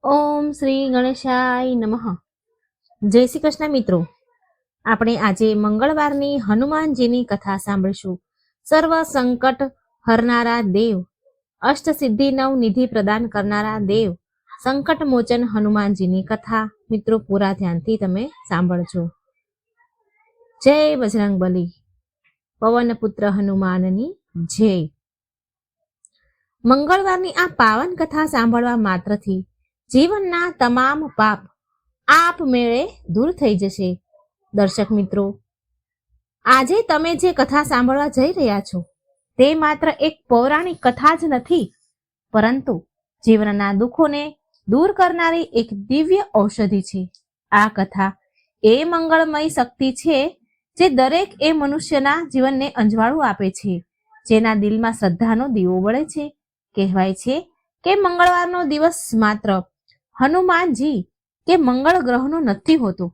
ઓમ શ્રી ગણેશાય નમઃ. જય શ્રી કૃષ્ણ મિત્રો. આપણે આજે મંગળવારની હનુમાનજીની કથા સાંભળીશું. સર્વ સંકટ હરનારા દેવ, અષ્ટસિદ્ધિ નવ નિધિ પ્રદાન કરનારા દેવ, સંકટ મોચન હનુમાનજીની કથા મિત્રો પૂરા ધ્યાનથી તમે સાંભળજો. જય બજરંગબલી, પવન પુત્ર હનુમાનની જય. મંગળવારની આ પાવન કથા સાંભળવા માત્રથી જીવનના તમામ પાપ આપમેળે દૂર થઈ જશે. દર્શક મિત્રો, આજે તમે જે કથા સાંભળવા જઈ રહ્યા છો તે માત્ર એક પૌરાણિક કથા જ નથી, પરંતુ જીવનના દુઃખોને દૂર કરનારી એક દિવ્ય ઔષધિ છે. આ કથા એ મંગળમય શક્તિ છે જે દરેક એ મનુષ્યના જીવનને અંજવાળું આપે છે, જેના દિલમાં શ્રદ્ધાનો દીવો બળે છે. કહેવાય છે કે મંગળવારનો દિવસ માત્ર હનુમાનજી કે મંગળ ગ્રહનો નથી હોતો.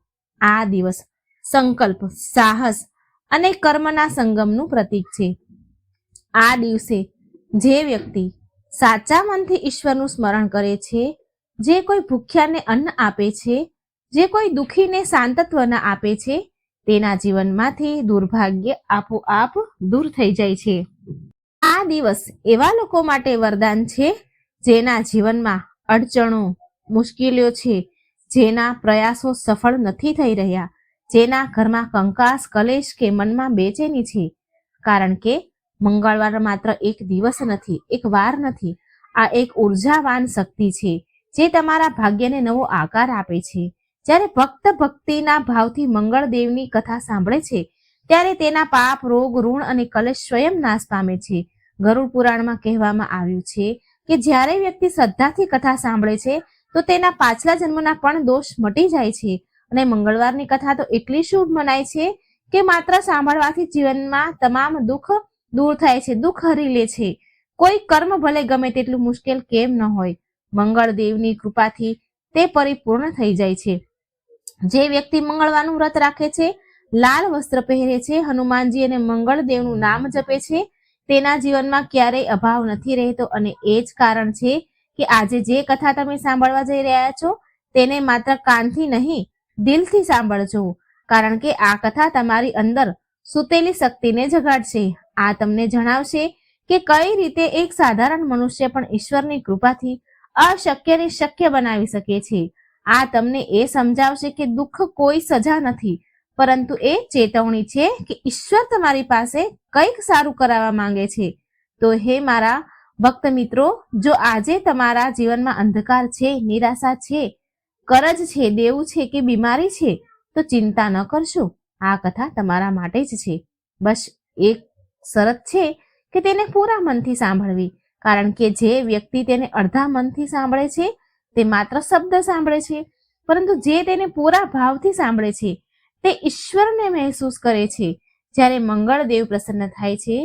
આ દિવસ સંકલ્પ, સાહસ અને કર્મના સંગમનું પ્રતીક છે. આ દિવસે જે વ્યક્તિ સાચા મનથી ઈશ્વરનું સ્મરણ કરે છે, જે કોઈ ભૂખ્યાને અન્ન આપે છે, જે કોઈ દુઃખીને સાંત્વના આપે છે, તેના જીવનમાંથી દુર્ભાગ્ય આપોઆપ દૂર થઈ જાય છે. આ દિવસ એવા લોકો માટે વરદાન છે જેના જીવનમાં અડચણો, મુશ્કેલીઓ છે, જેના પ્રયાસો સફળ નથી થઈ રહ્યા, જેના ઘરમાં કંકાસ, કલેશ કે મનમાં બેચેની છે. કારણ કે મંગળવાર માત્ર એક દિવસ નથી, એક વાર નથી. આ એક ઉર્જાવાન શક્તિ છે જે તમારા ભાગ્યને નવો આકાર આપે છે. જ્યારે ભક્ત ભક્તિના ભાવથી મંગળદેવની કથા સાંભળે છે ત્યારે તેના પાપ, રોગ, ઋણ અને કલેશ સ્વયં નાશ પામે છે. ગરુડ પુરાણમાં કહેવામાં આવ્યું છે કે જ્યારે વ્યક્તિ શ્રદ્ધાથી કથા સાંભળે છે તો તેના પાછલા જન્મના પણ દોષ મટી જાય છે. અને મંગળવારની કથા તો એટલી શુભ મનાય છે કે માત્ર સાંભળવાથી જીવનમાં તમામ દુઃખ દૂર થાય છે, દુઃખ હરી લે છે. કોઈ કર્મ ભલે ગમે તેટલું મુશ્કેલ કેમ ન હોય, મંગળદેવની કૃપાથી તે પરિપૂર્ણ થઈ જાય છે. જે વ્યક્તિ મંગળવારનું વ્રત રાખે છે, લાલ વસ્ત્ર પહેરે છે, હનુમાનજી અને મંગળદેવનું નામ જપે છે, તેના જીવનમાં ક્યારેય અભાવ નથી રહેતો. અને એ જ કારણ છે કે આજે જે કથા તમે સાંભળવા જઈ રહ્યા છો તેને માત્ર કાનથી નહીં, દિલથી સાંભળજો. કારણ કે આ કથા તમારી અંદર સૂતેલી શક્તિને જગાડશે. આ તમને જણાવશે કે કઈ રીતે એક સાધારણ મનુષ્ય પણ ઈશ્વરની કૃપાથી અશક્યને શક્ય બનાવી શકે છે. આ તમને એ સમજાવશે કે દુઃખ કોઈ સજા નથી, પરંતુ એ ચેતવણી છે કે ઈશ્વર તમારી પાસે કંઈક સારું કરાવવા માંગે છે. તો હે મારા ભક્ત મિત્રો, જો આજે તમારા જીવનમાં અંધકાર છે, નિરાશા છે, કરજ છે, દેવું છે કે બીમારી છે, તો ચિંતા ન કરશો. આ કથા તમારા માટે જ છે. બસ એક શરત છે કે તેને પૂરા મનથી સાંભળવી. કારણ કે જે વ્યક્તિ તેને અડધા મનથી સાંભળે છે તે માત્ર શબ્દ સાંભળે છે, પરંતુ જે તેને પૂરા ભાવથી સાંભળે છે તે ઈશ્વરને મહેસૂસ કરે છે. જ્યારે મંગળદેવ પ્રસન્ન થાય છે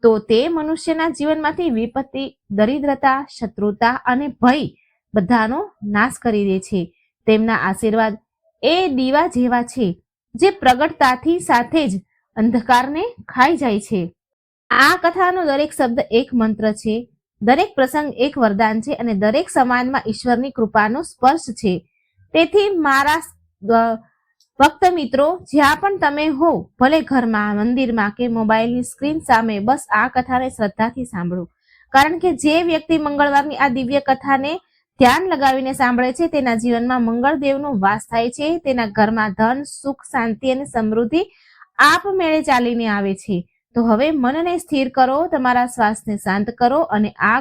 તો તે મનુષ્યના જીવનમાંથી વિપત્તિ, દરિદ્રતા, શત્રુતા અને ભય બધાનો નાશ કરી દે છે. તેમના આશીર્વાદ એ દીવા જેવા છે જે પ્રગટતાથી સાથે જ અંધકારને ખાઈ જાય છે. આ કથાનો દરેક શબ્દ એક મંત્ર છે, દરેક પ્રસંગ એક વરદાન છે અને દરેક સમાજમાં ઈશ્વરની કૃપાનો સ્પર્શ છે. તેથી મારા ભક્ત મિત્રો, જ્યાં પણ તમે હો, ભલે ઘરમાં, મંદિરમાં કે મોબાઈલની સ્ક્રીન સામે, બસ આ કથાને શ્રદ્ધાથી સાંભળો. કારણ કે જે વ્યક્તિ મંગળવારની આ દિવ્ય કથાને ધ્યાન લગાવીને સાંભળે છે તેના જીવનમાં મંગળદેવનો વાસ થાય છે. તેના ઘરમાં ધન, સુખ, શાંતિ અને સમૃદ્ધિ આપમેળે ચાલીને આવે છે. તો હવે મનને સ્થિર કરો, તમારા શ્વાસને શાંત કરો અને આ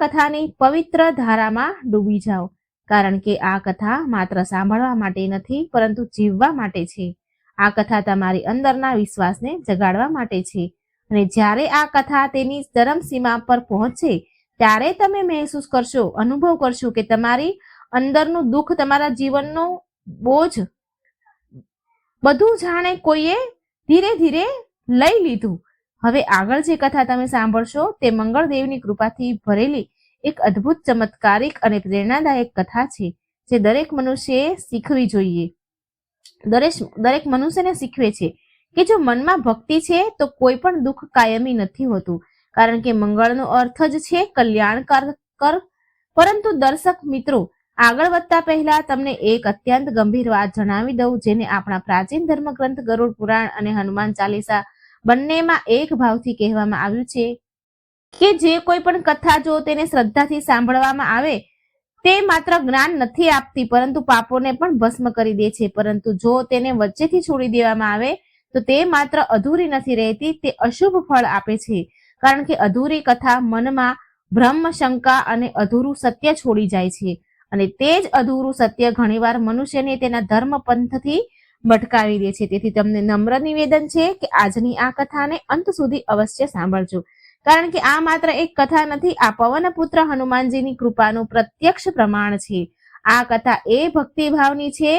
કથાની પવિત્ર ધારામાં ડૂબી જાઓ. કારણ કે આ કથા માત્ર સાંભળવા માટે નથી, પરંતુ જીવવા માટે છે. આ કથા તમારી અંદરના વિશ્વાસને જગાડવા માટે છે. અને જ્યારે આ કથા તેની ચરમસીમા પર પહોંચે ત્યારે તમે મહેસૂસ કરશો, અનુભવ કરશો કે તમારી અંદરનું દુઃખ, તમારા જીવનનો બોજ બધું જાણે કોઈએ ધીરે ધીરે લઈ લીધું. હવે આગળ જે કથા તમે સાંભળશો તે મંગળદેવની કૃપાથી ભરેલી એક અદ્ભુત, ચમત્કારિક અને પ્રેરણાદાયક કથા છે જે દરેક મનુષ્યએ શીખવી જોઈએ. દરેક મનુષ્યને શીખવે છે કે જો મનમાં ભક્તિ છે તો કોઈ પણ દુઃખ કાયમી નથી હોતું. કારણ કે મંગળનો અર્થ જ છે કલ્યાણ પરંતુ દર્શક મિત્રો, આગળ વધતા પહેલા તમને એક અત્યંત ગંભીર વાત જણાવી દઉં, જેને આપણા પ્રાચીન ધર્મગ્રંથ ગરુડ પુરાણ અને હનુમાન ચાલીસા બંનેમાં એક ભાવથી કહેવામાં આવ્યું છે કે જે કોઈ પણ કથા જો તેને શ્રદ્ધાથી સાંભળવામાં આવે તે માત્ર જ્ઞાન નથી આપતી પરંતુ પાપોને પણ ભસ્મ કરી દે છે, પરંતુ જો તેને વચ્ચેથી છોડી દેવામાં આવે તો તે માત્ર અધૂરી નથી રહેતી, તે અશુભ ફળ આપે છે. કારણ કે અધૂરી કથા મનમાં ભ્રમ, શંકા અને અધૂરું સત્ય છોડી જાય છે, અને તે જ અધૂરું સત્ય ઘણીવાર મનુષ્યને તેના ધર્મ પંથથી ભટકાવી દે છે. તેથી તમને નમ્ર નિવેદન છે કે આજની આ કથાને અંત સુધી અવશ્ય સાંભળજો, કારણ કે આ માત્ર એક કથા નથી, આ પવનપુત્ર હનુમાનજીની કૃપાનું પ્રત્યક્ષ પ્રમાણ છે. આ કથા એ ભક્તિભાવની છે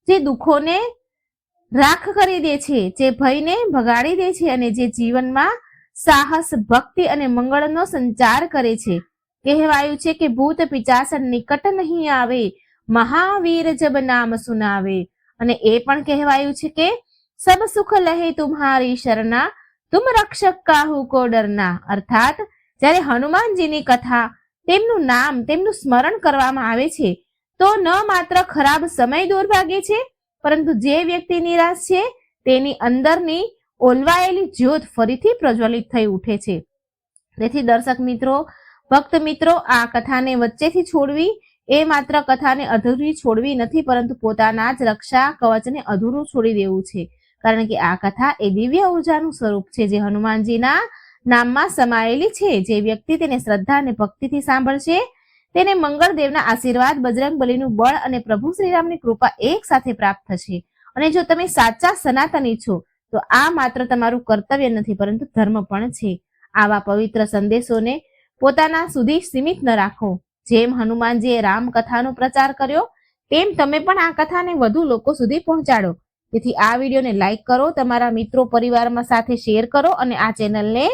જે દુઃખોને રાખ કરી દે છે, જે ભયને ભગાડી દે છે અને જે જીવનમાં સાહસ, ભક્તિ અને મંગળનો સંચાર કરે છે. કહેવાયું છે કે ભૂત પિચાચ નિકટ નહીં આવે, મહાવીર જબ નામ સુનાવે. અને એ પણ કહેવાયું છે કે સબ સુખ લહે તુમ્હારી શરણા, તુમ રક્ષક કાહુ કો ડરના. અર્થાત જ્યારે હનુમાનજીની કથા, તેમનું નામ, તેમનું સ્મરણ કરવામાં આવે છે તો ન માત્ર ખરાબ સમય દૂર ભાગે છે, પરંતુ જે વ્યક્તિ નિરાશ છે તેની અંદરની ઓલવાયેલી જ્યોત ફરીથી પ્રજ્વલિત થઈ ઉઠે છે. તેથી દર્શક મિત્રો, ભક્ત મિત્રો, આ કથાને વચ્ચેથી છોડવી એ માત્ર કથાને અધૂરી છોડવી નથી, પરંતુ પોતાના જ રક્ષા કવચને અધૂરું છોડી દેવું છે. કારણ કે આ કથા એ દિવ્ય ઉર્જાનું સ્વરૂપ છે જે હનુમાનજીના નામમાં સમાયેલી છે. જે વ્યક્તિ તેને શ્રદ્ધા અને ભક્તિથી સાંભળશે તેને મંગળદેવના આશીર્વાદ, બજરંગ બલીનું બળ અને પ્રભુ શ્રીરામની કૃપા એક સાથે પ્રાપ્ત થશે. અને જો તમે સાચા સનાતની છો તો આ માત્ર તમારું કર્તવ્ય નથી પરંતુ ધર્મ પણ છે. આવા પવિત્ર સંદેશોને પોતાના સુધી સીમિત ન રાખો. જેમ હનુમાનજીએ રામ કથાનો પ્રચાર કર્યો તેમ તમે પણ આ કથાને વધુ લોકો સુધી પહોંચાડો. તેથી આ વિડીયોને લાઈક કરો, તમારા મિત્રો પરિવારમાં સાથે શેર કરો અને આ ચેનલને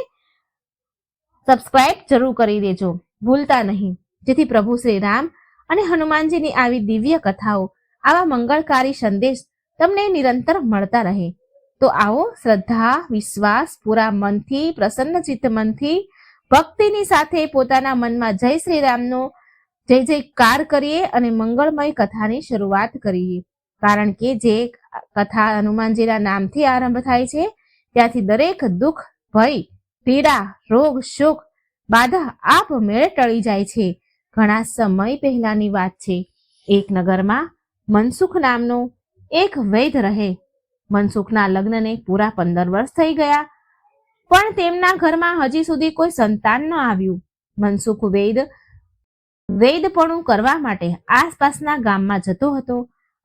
સબસ્ક્રાઇબ જરૂર કરી દેજો, ભૂલતા નહીં, જેથી પ્રભુ શ્રી રામ અને હનુમાનજીની આવી દિવ્ય કથાઓ, આવા મંગળકારી સંદેશ તમને નિરંતર મળતા રહે. તો આવો શ્રદ્ધા, વિશ્વાસ, પૂરા મનથી, પ્રસન્ન ચિત્ત મનથી, ભક્તિની સાથે પોતાના મનમાં જય શ્રી રામનો જય જયકાર કરીએ અને મંગળમય કથાની શરૂઆત કરીએ. કારણ કે જે કથા હનુમાનજીના નામથી આરંભ થાય છે ત્યાંથી દરેક દુઃખ, ભય, પીડા, રોગ, શોક, બાધા આપમેળે ટળી જાય છે. ઘણા સમય પહેલાની વાત છે. એક નગરમાં મનસુખ નામનો એક વૈદ્ય રહે. મનસુખના લગ્નને પૂરા 15 વર્ષ થઈ ગયા, પણ તેમના ઘરમાં હજી સુધી કોઈ સંતાન ન આવ્યું. મનસુખ વૈદપણું કરવા માટે આસપાસના ગામમાં જતો હતો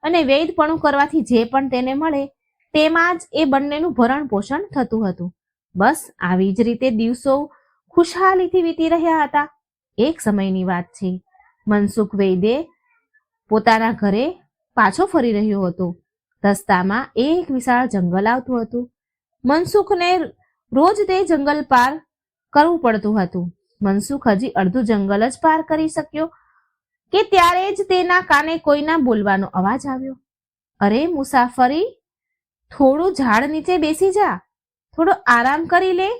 અને વૈદપણું કરવાથી જે પણ તેને મળે તેમાં જ એ બંનેનું ભરણ પોષણ થતું હતું. બસ આવી જ રીતે દિવસો ખુશહાલીથી વીતી રહ્યા હતા. એક સમયની વાત છે. મનસુખ વૈદે પોતાના ઘરે પાછો ફરી રહ્યો હતો. રસ્તામાં એક વિશાળ જંગલ આવતું હતું. મનસુખને રોજ તે જંગલ પાર કરવું પડતું હતું. મનસુખ હજી અડધું જંગલ જ પાર કરી શક્યો કે ત્યારે જ તેના કાને કોઈના બોલવાનો અવાજ આવ્યો. અરે મુસાફરી, થોડું ઝાડ નીચે બેસી જા, થોડો આરામ કરી લે,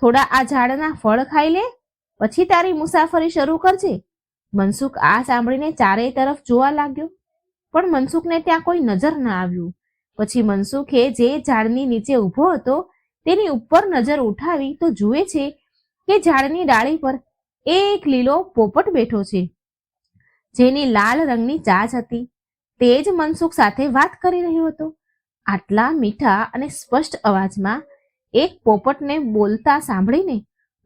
થોડા આ ઝાડના ફળ ખાઈ લે, પછી તારી મુસાફરી શરૂ કરજે. મનસુખ આ સાંભળીને ચારેય તરફ જોવા લાગ્યો, પણ મનસુખને ત્યાં કોઈ નજર ન આવ્યું. પછી મનસુખે જે ઝાડની નીચે ઊભો હતો તેની ઉપર નજર ઉઠાવી તો જુએ છે કે ઝાડની ડાળી પર એક લીલો પોપટ બેઠો છે, જેની લાલ રંગની ચાંચ હતી. તે જ મનસુખ સાથે વાત કરી રહ્યો હતો. આટલા મીઠા અને સ્પષ્ટ અવાજમાં એક પોપટને બોલતા સાંભળીને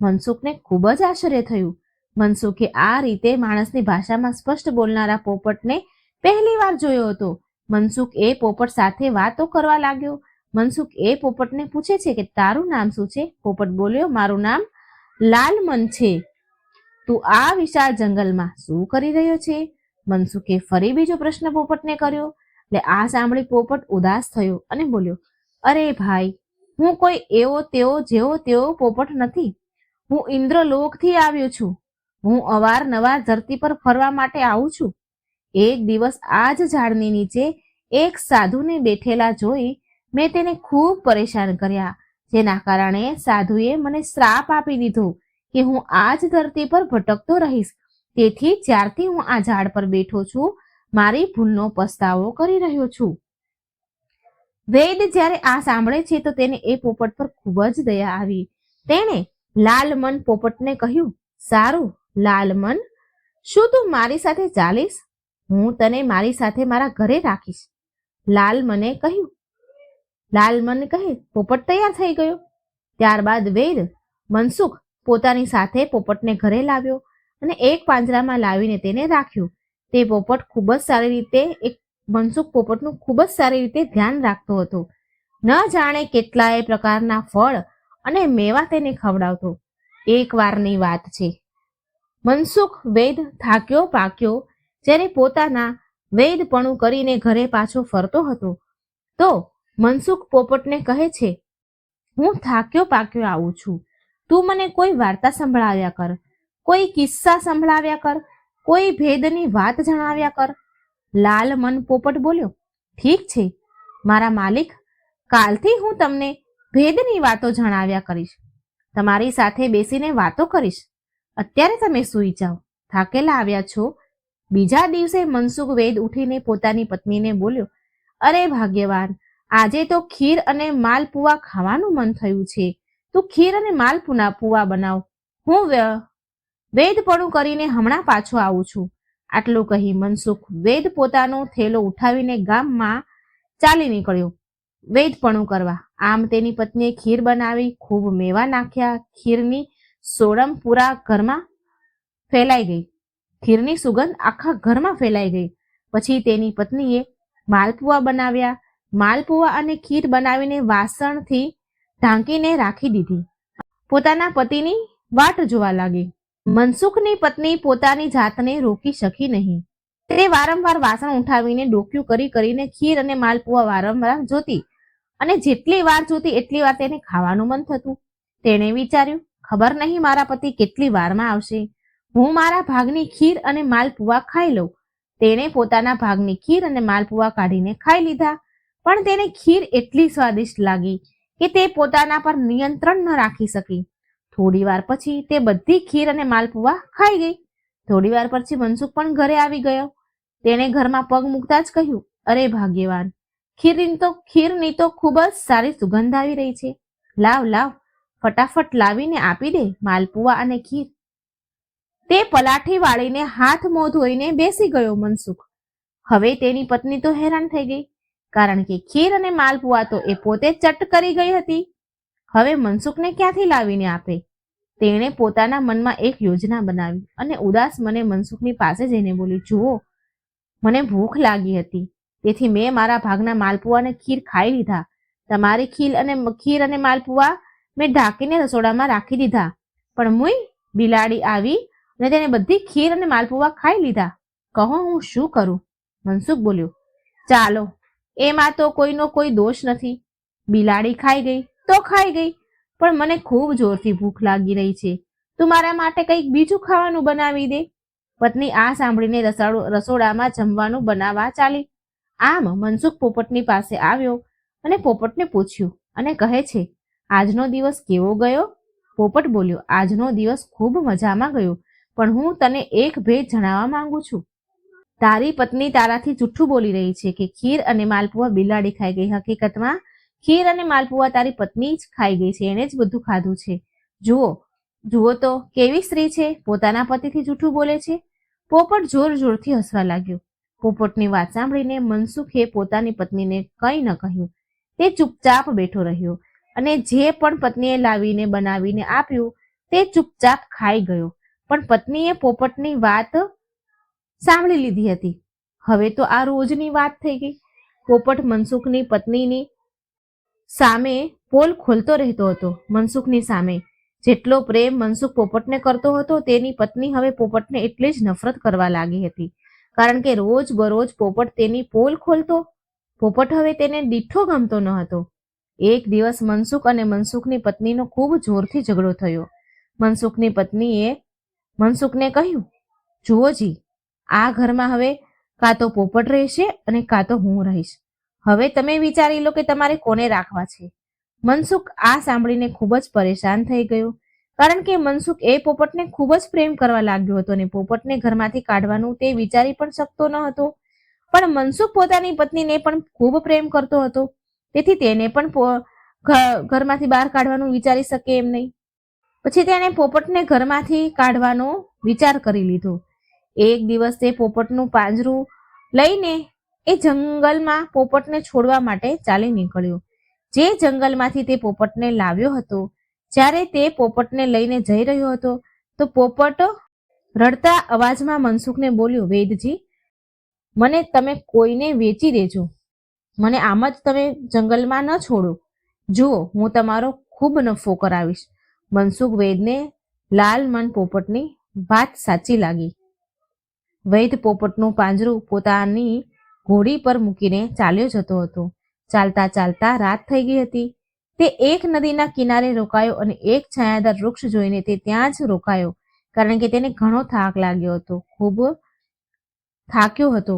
મનસુખને ખૂબ જ આશ્ચર્ય થયું. મનસુખે આ રીતે માણસની ભાષામાં સ્પષ્ટ બોલનારા પોપટને પહેલી વાર જોયો હતો. મનસુખ એ પોપટ સાથે વાતો કરવા લાગ્યો. મનસુખ એ પોપટને પૂછે છે કે તારું નામ શું છે? પોપટ બોલ્યો, મારું નામ લાલમન છે. તું આ વિશાળ જંગલમાં શું કરી રહ્યો છે? મનસુખે ફરી બીજો પ્રશ્ન પોપટને કર્યો. એટલે આ સાંભળી પોપટ ઉદાસ થયો અને બોલ્યો, અરે ભાઈ, હું કોઈ એવો જેવો તેવો પોપટ નથી. હું ઇન્દ્રલોકથી આવ્યો છું. હું અવારનવાર ધરતી પર ફરવા માટે આવું છું. એક દિવસ આ જ ઝાડની નીચે એક સાધુને બેઠેલા જોઈ મેં તેને ખૂબ પરેશાન કર્યા, જેના કારણે સાધુએ મને શ્રાપ આપી દીધો કે હું આ જ ધરતી પર ભટકતો રહીશ. તેથી જ્યારથી હું આ ઝાડ પર બેઠો છું મારી ભૂલનો પસ્તાવો કરી રહ્યો છું. વેદ જ્યારે આ સાંભળે છે તો તેને એ પોપટ પર ખૂબ જ દયા આવી. તેણે લાલમન પોપટને કહ્યું, સારું લાલમન, શું તું મારી સાથે ચાલીશ? હું તને મારી સાથે મારા ઘરે રાખીશ. લાલમને કહ્યું. લાલમન કહે, પોપટ તૈયાર થઈ ગયો. ત્યારબાદ વેદ મનસુખ પોતાની સાથે પોપટને ઘરે લાવ્યો અને એક પાંજરામાં લાવીને તેને રાખ્યો. તે પોપટ ખૂબ જ સારી રીતે મનસુખ પોપટનું ખૂબ જ સારી રીતે ધ્યાન રાખતો હતો. ન જાણે કેટલાય પ્રકારના ફળ અને મેવા તેને ખવડાવતો. એક વારની વાત છે, મનસુખ વેદ થાક્યો પાક્યો જ્યારે પોતાના વેદપણું કરીને ઘરે પાછો ફરતો હતો તો મનસુખ પોપટને કહે છે, હું થાક્યો પાક્યો આવું છું. તું મને કોઈ વાર્તા સંભળાવ્યા કર, કોઈ કિસ્સા સંભળાવ્યા કર, કોઈ ભેદની વાત જણાવ્યા કર. લાલમન પોપટ બોલ્યો, ઠીક છે મારા માલિક, કાલથી હું તમને ભેદની વાતો જણાવ્યા કરીશ. તમારી સાથે બેસીને વાતો કરીશ. અત્યારે તમે સૂઈ જાઓ, થાકેલા આવ્યા છો. બીજા દિવસે મનસુખ વેદ ઉઠીને પોતાની પત્નીને બોલ્યો, અરે ભાગ્યવાન, આજે તો ખીર અને માલપુઆ ખાવાનું મન થયું છે. તું ખીર અને માલપુઆ બનાવ. હું વેદપણું કરીને હમણાં પાછો આવું છું. આટલું કહી મનસુખ વેદ પોતાનો થેલો ઉઠાવીને ગામમાં ચાલી નીકળ્યો વેદપણું કરવા. આમ તેની પત્નીએ ખીર બનાવી, ખૂબ મેવા નાખ્યા. ખીરની સોડમ પૂરા ઘરમાં ફેલાઈ ગઈ. ખીરની સુગંધ આખા ઘરમાં ફેલાઈ ગઈ. પછી તેની પત્નીએ માલપુઆ બનાવ્યા. માલપુઆ અને ખીર બનાવીને વાસણથી ઢાંકીને રાખી દીધી. પોતાના પતિની વાટ જોવા લાગી. મનસુખની પત્ની પોતાની જાતને રોકી શકી નહીં. તે વારંવાર વાસણ ઉઠાવીને ડોક્યું કરી કરીને ખીર અને માલપુઆ વારંવાર જોતી અને જેટલી વાર જોતી એટલી વાર તેને ખાવાનું મન થતું. તેણે વિચાર્યું, ખબર નહીં મારા પતિ કેટલી વારમાં આવશે, હું મારા ભાગની ખીર અને માલપુઆ ખાઈ લઉં. તેણે પોતાના ભાગની ખીર અને માલપુઆ કાઢીને ખાઈ લીધા. પણ તેને ખીર એટલી સ્વાદિષ્ટ લાગી કે તે પોતાના પર નિયંત્રણ ન રાખી શકી. થોડી વાર પછી તે બધી ખીર અને માલપુઆ ખાઈ ગઈ. થોડી વાર પછી મનસુખ પણ ઘરે આવી ગયો. તેણે ઘરમાં પગ મૂકતા જ કહ્યું, અરે ભાગ્યવાન, ખીરની તો ખૂબ જ સારી સુગંધ આવી રહી છે. લાવ લાવ, ફટાફટ લાવીને આપી દે માલપુઆ અને ખીર. તે પલાઠી વાળીને હાથ મોં ધોઈને બેસી ગયો મનસુખ. હવે તેની પત્ની તો હેરાન થઈ ગઈ, કારણ કે ખીર અને માલપુઆ તો એ પોતે ચટ કરી ગઈ હતી. હવે મનસુખને ક્યાંથી લાવીને આપે? તેણે પોતાના મનમાં એક યોજના બનાવી અને ઉદાસ મને મનસુખની પાસે જઈને બોલી, જુઓ, મને ભૂખ લાગી હતી, તેથી મેં મારા ભાગના માલપુઆ અને ખીર ખાઈ લીધા. તમારી ખીર અને માલપુઆ મેં ઢાંકીને રસોડામાં રાખી દીધા. પણ મુઈ બિલાડી આવી અને તેને બધી ખીર અને માલપુઆ ખાઈ લીધા. કહો હું શું કરું? મનસુખ બોલ્યો, ચાલો, એમાં તો કોઈનો કોઈ દોષ નથી. બિલાડી ખાઈ ગઈ તો ખાઈ ગઈ, પણ મને ખૂબ જોરથી ભૂખ લાગી રહી છે. તું મારા માટે કંઈક બીજું ખાવાનું બનાવી દે. પત્ની આ સાંભળીને રસોડામાં જમવાનું બનાવવા ચાલી. આમ મનસુખ પોપટની પાસે આવ્યો અને પોપટને પૂછ્યું અને કહે છે, આજનો દિવસ કેવો ગયો? પોપટ બોલ્યો, આજનો દિવસ ખૂબ મજામાં ગયો, પણ હું તને એક ભેદ જણાવવા માંગુ છું. તારી પત્ની તારાથી જૂઠું બોલી રહી છે કે ખીર અને માલપુઆ બિલાડી ખાઈ ગઈ. હકીકતમાં ખીર અને માલપુઆ તારી પત્ની જ ખાઈ ગઈ છે, એને જ બધું ખાધું છે. જુઓ તો કેવી સ્ત્રી છે, પોતાના પતિથી જૂઠું બોલે છે. પોપટ જોર જોરથી હસવા લાગ્યો. પોપટની વાત સાંભળીને મનસુખે પોતાની પત્નીને કંઈ ન કહ્યું. તે ચૂપચાપ બેઠો રહ્યો અને જે પણ પત્નીએ લાવીને બનાવીને આપ્યું તે ચૂપચાપ ખાઈ ગયો. પણ પત્નીએ પોપટની વાત સાંભળી લીધી હતી. હવે તો આ રોજની વાત થઈ ગઈ. પોપટ મનસુખની પત્નીની સામે પોલ ખોલતો રહેતો હતો. મનસુખની સામે જેટલો પ્રેમ મનસુખ પોપટને કરતો હતો તેની પત્ની હવે પોપટને એટલી જ નફરત કરવા લાગી હતી, કારણ કે રોજ બરોજ પોપટ તેની પોલ ખોલતો. પોપટ હવે તેને દીઠો ગમતો ન હતો. એક દિવસ મનસુખ અને મનસુખની પત્નીનો ખૂબ જોરથી ઝઘડો થયો. મનસુખની પત્નીએ મનસુખને કહ્યું, જુઓ જી, આ ઘરમાં હવે કાં તો પોપટ રહેશે અને કાં તો હું રહીશ. હવે તમે વિચારી લો કે તમારે કોને રાખવા છે. મનસુખ આ સાંભળીને ખૂબ જ પરેશાન થઈ ગયો. કારણ કે મનસુખ એ પોપટને ખૂબ જ પ્રેમ કરવા લાગ્યો હતો અને પોપટને ઘરમાંથી કાઢવાનું તે વિચારી પણ શકતો ન હતો. પણ મનસુખ પોતાની પત્નીને પણ ખૂબ પ્રેમ કરતો હતો, તેથી તેને પણ ઘરમાંથી બહાર કાઢવાનું વિચારી શકે એમ નહીં. પછી તેણે પોપટને ઘરમાંથી કાઢવાનો વિચાર કરી લીધો. એક દિવસ તે પોપટનું પાંજરું લઈને એ જંગલમાં પોપટને છોડવા માટે ચાલી નીકળ્યો. જે જંગલમાંથી તે પોપટને લાવ્યો હતો, જ્યારે તે પોપટને લઈને જઈ રહ્યો હતો તો પોપટ રડતા અવાજમાં મનસુખને બોલ્યો, વૈદજી, મને તમે કોઈને વેચી દેજો, મને આમ જ તમે જંગલમાં ન છોડો. જુઓ, હું તમારો ખૂબ નફો કરાવીશ. મનસુખ વૈદને લાલમન પોપટની વાત સાચી લાગી. વૈદ પોપટનું પાંજરું પોતાની ઘોડી પર મૂકીને ચાલ્યો જતો હતો. ચાલતા ચાલતા રાત થઈ ગઈ હતી. તે એક નદીના કિનારે રોકાયો અને એક છાયાદાર વૃક્ષ જોઈને તે ત્યાં જ રોકાયો, કારણ કે તેને ઘણો થાક લાગ્યો હતો, ખૂબ થાક્યો હતો.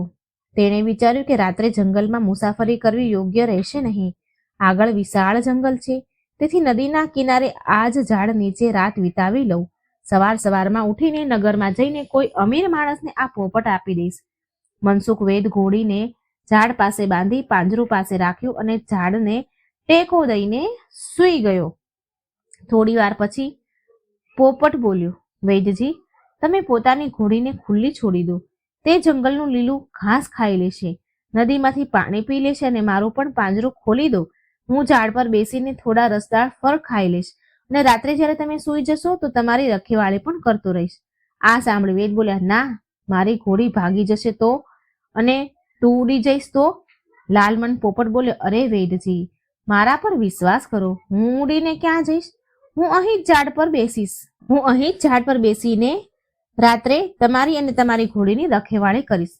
તેણે વિચાર્યું કે રાત્રે જંગલમાં મુસાફરી કરવી યોગ્ય રહેશે નહીં. આગળ વિશાળ જંગલ છે, તેથી નદીના કિનારે આ જ ઝાડ નીચે રાત વિતાવી લઉં. સવારમાં ઉઠીને નગરમાં જઈને કોઈ અમીર માણસને આ પોપટ આપી દઈશ. મનસુખ વૈદ ઘોડીને ઝાડ પાસે બાંધી પાંજરું પાસે રાખ્યું અને ઝાડને ટેકો દઈને સૂઈ ગયો. થોડી વાર પછી પોપટ બોલ્યો, વૈદજી, તમે પોતાની ઘોડીને ખુલ્લી છોડી દો. તે જંગલનું લીલું ઘાસ ખાઈ લેશે, નદીમાંથી પાણી પી લેશે અને મારું પણ પાંજરું ખોલી દો. હું ઝાડ પર બેસીને થોડા રસદાર ફળ ખાઈ લઈશ અને રાત્રે જ્યારે તમે સૂઈ જશો તો તમારી રખેવાળી પણ કરતો રહીશ. આ સાંભળી વૈદ બોલ્યા, ના, મારી ઘોડી ભાગી જશે તો અને તું ઉડી જઈશ તો? લાલમન પોપટ બોલ્યો, અરે વૈદજી, મારા પર વિશ્વાસ કરો, હું ઉડીને ક્યાં જઈશ? હું અહીં જ ઝાડ પર બેસીશ. હું અહીં જ ઝાડ પર બેસીને રાત્રે તમારી અને તમારી ઘોડીની રખેવાળી કરીશ.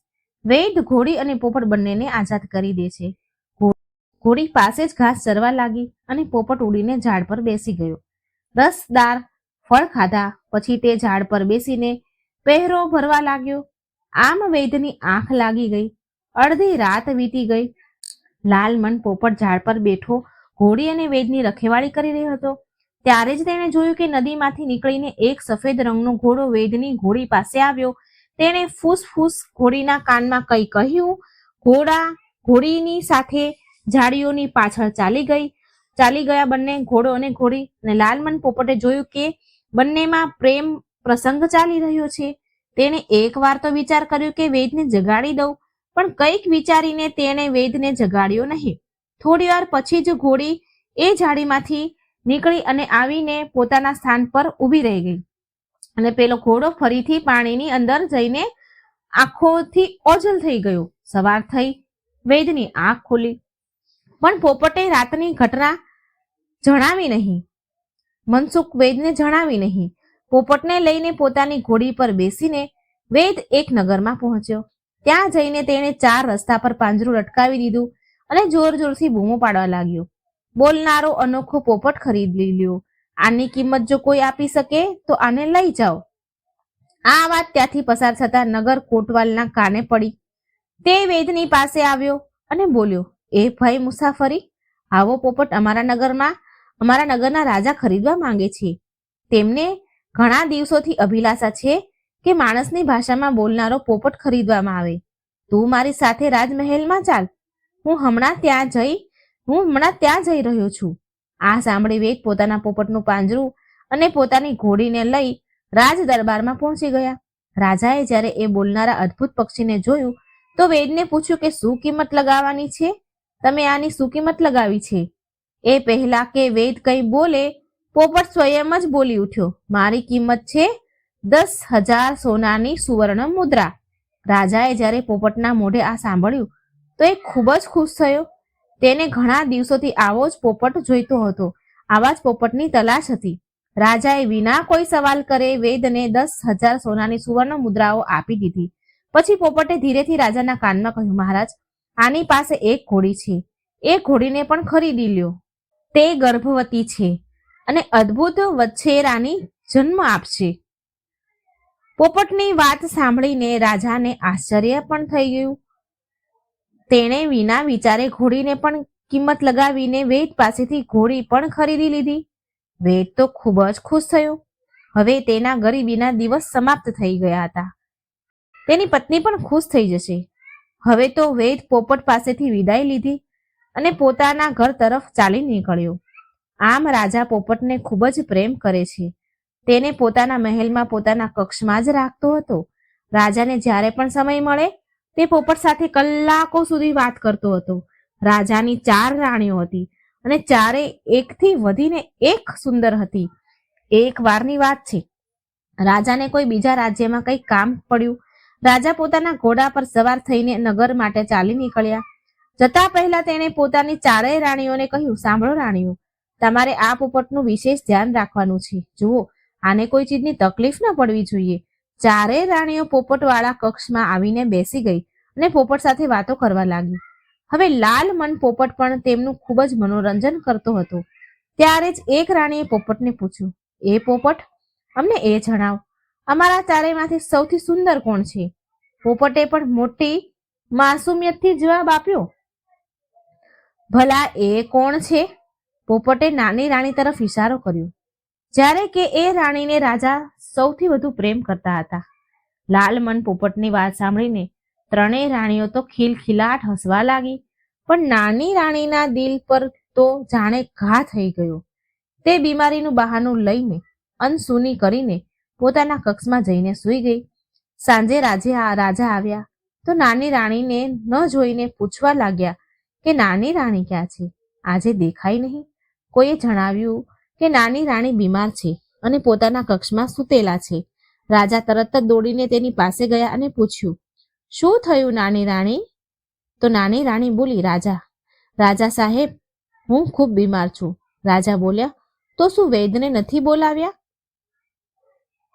વૈદ ઘોડી અને પોપટ બંનેને આઝાદ કરી દે છે. ઘોડી પાસે જ ઘાસ ચરવા લાગી અને પોપટ ઉડીને ઝાડ પર બેસી ગયો. રસદાર ફળ ખાધા પછી તે ઝાડ પર બેસીને પહેરો ભરવા લાગ્યો. આમ વૈદની આંખ લાગી ગઈ. અડધી રાત વીતી ગઈ. લાલમન પોપટ ઝાડ પર બેઠો ઘોડી અને વૈદની રખેવાળી કરી રહ્યો હતો. ત્યારે જ તેણે જોયું કે નદીમાંથી નીકળીને એક સફેદ રંગનો ઘોડો વૈદની ઘોડી પાસે આવ્યો. તેણે ફૂસ ઘોડીના કાનમાં કંઈ કહ્યું. ઘોડીની સાથે ઝાડીઓની પાછળ ચાલી ગયા બંને, ઘોડો અને ઘોડી. અને લાલમન પોપટે જોયું કે બંનેમાં પ્રેમ પ્રસંગ ચાલી રહ્યો છે. તેણે એકવાર તો વિચાર કર્યો કે વૈદને જગાડી દઉં, પણ કંઈક વિચારીને તેણે વૈદને જગાડ્યો નહીં. થોડી વાર પછી જ ઘોડી એ ઝાડીમાંથી નીકળી અને આવીને પોતાના સ્થાન પર ઊભી રહી ગઈ અને પેલો ઘોડો ફરીથી પાણીની અંદર જઈને આંખોથી ઓझલ થઈ ગયો. સવાર થઈ. વૈદની આંખ ખોલી, પણ પોપટે રાતની ઘટના જણાવી નહીં. મનસુખ વૈદને જણાવી નહીં. પોપટને લઈને પોતાની ઘોડી પર બેસીને વૈદ એક નગરમાં પહોંચ્યો. ત્યાં જઈને તેણે 4 રસ્તા પર પાંજરું લટકાવી દીધું અને જોરથી બૂમો પાડવા લાગ્યો, બોલનારો અનોખો પોપટ ખરીદી લ્યો. આની કિંમત જો કોઈ આપી શકે તો આને લઈ જાઓ. આ વાત ત્યાંથી પસાર થતા નગર કોટવાલના કાને પડી. તે વૈદની પાસે આવ્યો અને બોલ્યો, એ ભાઈ મુસાફરી, આવો પોપટ અમારા નગરના રાજા ખરીદવા માંગે છે. તેમને ઘણા દિવસોથી અભિલાષા છે કે માણસની ભાષામાં બોલનારો પોપટ ખરીદવામાં આવે. તું મારી સાથે રાજમહેલમાં ચાલ, હું હમણાં ત્યાં જઈ રહ્યો છું. આ સાંભળી વૈદ પોતાના પોપટનું પાંજરું અને પોતાની ઘોડીને લઈ રાજ દરબારમાં પહોંચી ગયા. રાજાએ જ્યારે એ બોલનારા અદ્ભુત પક્ષીને જોયું તો વૈદને પૂછ્યું કે શું કિંમત લગાવવાની છે? તમે આની શું કિંમત લગાવી છે? એ પહેલા કે વૈદ કંઈ બોલે, પોપટ સ્વયં જ બોલી ઉઠ્યો, મારી કિંમત છે 10,000 સોનાની સુવર્ણ મુદ્રા. રાજાએ જ્યારે પોપટના મોઢે આ સાંભળ્યું તો એ ખૂબ જ ખુશ થયો. તેને ઘણા દિવસોથી આવો જ પોપટ જોઈતો હતો. આવા જ પોપટની તલાશ હતી. રાજાએ વિના કોઈ સવાલ કરે વૈદને 10,000 સોનાની સુવર્ણ મુદ્રાઓ આપી દીધી. પછી પોપટે ધીરેથી રાજાના કાનમાં કહ્યું, મહારાજ, આની પાસે એક ઘોડી છે, એ ઘોડીને પણ ખરીદી લ્યો. તે ગર્ભવતી છે અને અદ્ભુત વછેરાની જન્મ આપશે. પોપટની વાત સાંભળીને રાજાને આશ્ચર્ય પણ થઈ ગયું. તેણે વિના વિચારે ઘોડીને પણ કિંમત લગાવીને વૈદ પાસેથી ઘોડી પણ ખરીદી લીધી. વૈદ તો ખૂબ જ ખુશ થયો. હવે તેના ગરીબીના દિવસ સમાપ્ત થઈ ગયા હતા. તેની પત્ની પણ ખુશ થઈ જશે. હવે તો વૈદ પોપટ પાસેથી વિદાય લીધી અને પોતાના ઘર તરફ ચાલી નીકળ્યો. આમ રાજા પોપટને ખૂબ જ પ્રેમ કરે છે. તેને પોતાના મહેલમાં પોતાના કક્ષમાં જ રાખતો હતો. રાજાને જ્યારે પણ સમય મળે તે પોપટ સાથે કલાકો સુધી વાત કરતો હતો. રાજાની 4 રાણીઓ હતી અને ચારે એકથી વધીને એક સુંદર હતી. એક વારની વાત છે, રાજાને કોઈ બીજા રાજ્યમાં કંઈ કામ પડ્યું. રાજા પોતાના ઘોડા પર સવાર થઈને નગર માટે ચાલી નીકળ્યા. જતા પહેલા તેણે પોતાની 4 રાણીઓને કહ્યું, સાંભળો રાણીઓ, તમારે આ પોપટનું વિશેષ ધ્યાન રાખવાનું છે. જુઓ, આને કોઈ ચીજની તકલીફ ન પડવી જોઈએ. 4 રાણીઓ પોપટવાળા કક્ષમાં આવીને બેસી ગઈ અને પોપટ સાથે વાતો કરવા લાગી. હવે લાલ મન પોપટ પણ તેમનું ખૂબ જ મનોરંજન કરતો હતો. ત્યારે જ એક રાણીએ પોપટને પૂછ્યું, એ પોપટ, અમને એ જણાવ, અમારા ચારેયમાંથી સૌથી સુંદર કોણ છે? પોપટે પણ મોટી માસુમિયતથી જવાબ આપ્યો, ભલા એ કોણ છે? પોપટે નાની રાણી તરફ ઇશારો કર્યો, જ્યારે કે એ રાણીને રાજા સૌથી વધુ પ્રેમ કરતા હતા. લાલમન પોપટની વાત સાંભળીને 3 રાણીઓ તો ખિલખિલાટ હસવા લાગી, પણ નાની રાણીના દિલ પર તો જાણે ઘા થઈ ગયો. તે બીમારીનું બહાનું લઈને અનસુની કરીને પોતાના કક્ષમાં જઈને સૂઈ ગઈ. સાંજે રાજા આવ્યા તો નાની રાણીને ન જોઈને પૂછવા લાગ્યા કે નાની રાણી ક્યાં છે? આજે દેખાઈ નહીં. કોઈએ જણાવ્યું કે નાની રાણી બીમાર છે અને પોતાના કક્ષમાં સૂતેલા છે. રાજા તરત જ દોડીને તેની પાસે ગયા અને પૂછ્યું, શું થયું નાની રાણી? તો નાની રાણી બોલી, રાજા સાહેબ, હું ખૂબ બીમાર છું. રાજા બોલ્યા, તો શું વૈદ્યને નથી બોલાવ્યા?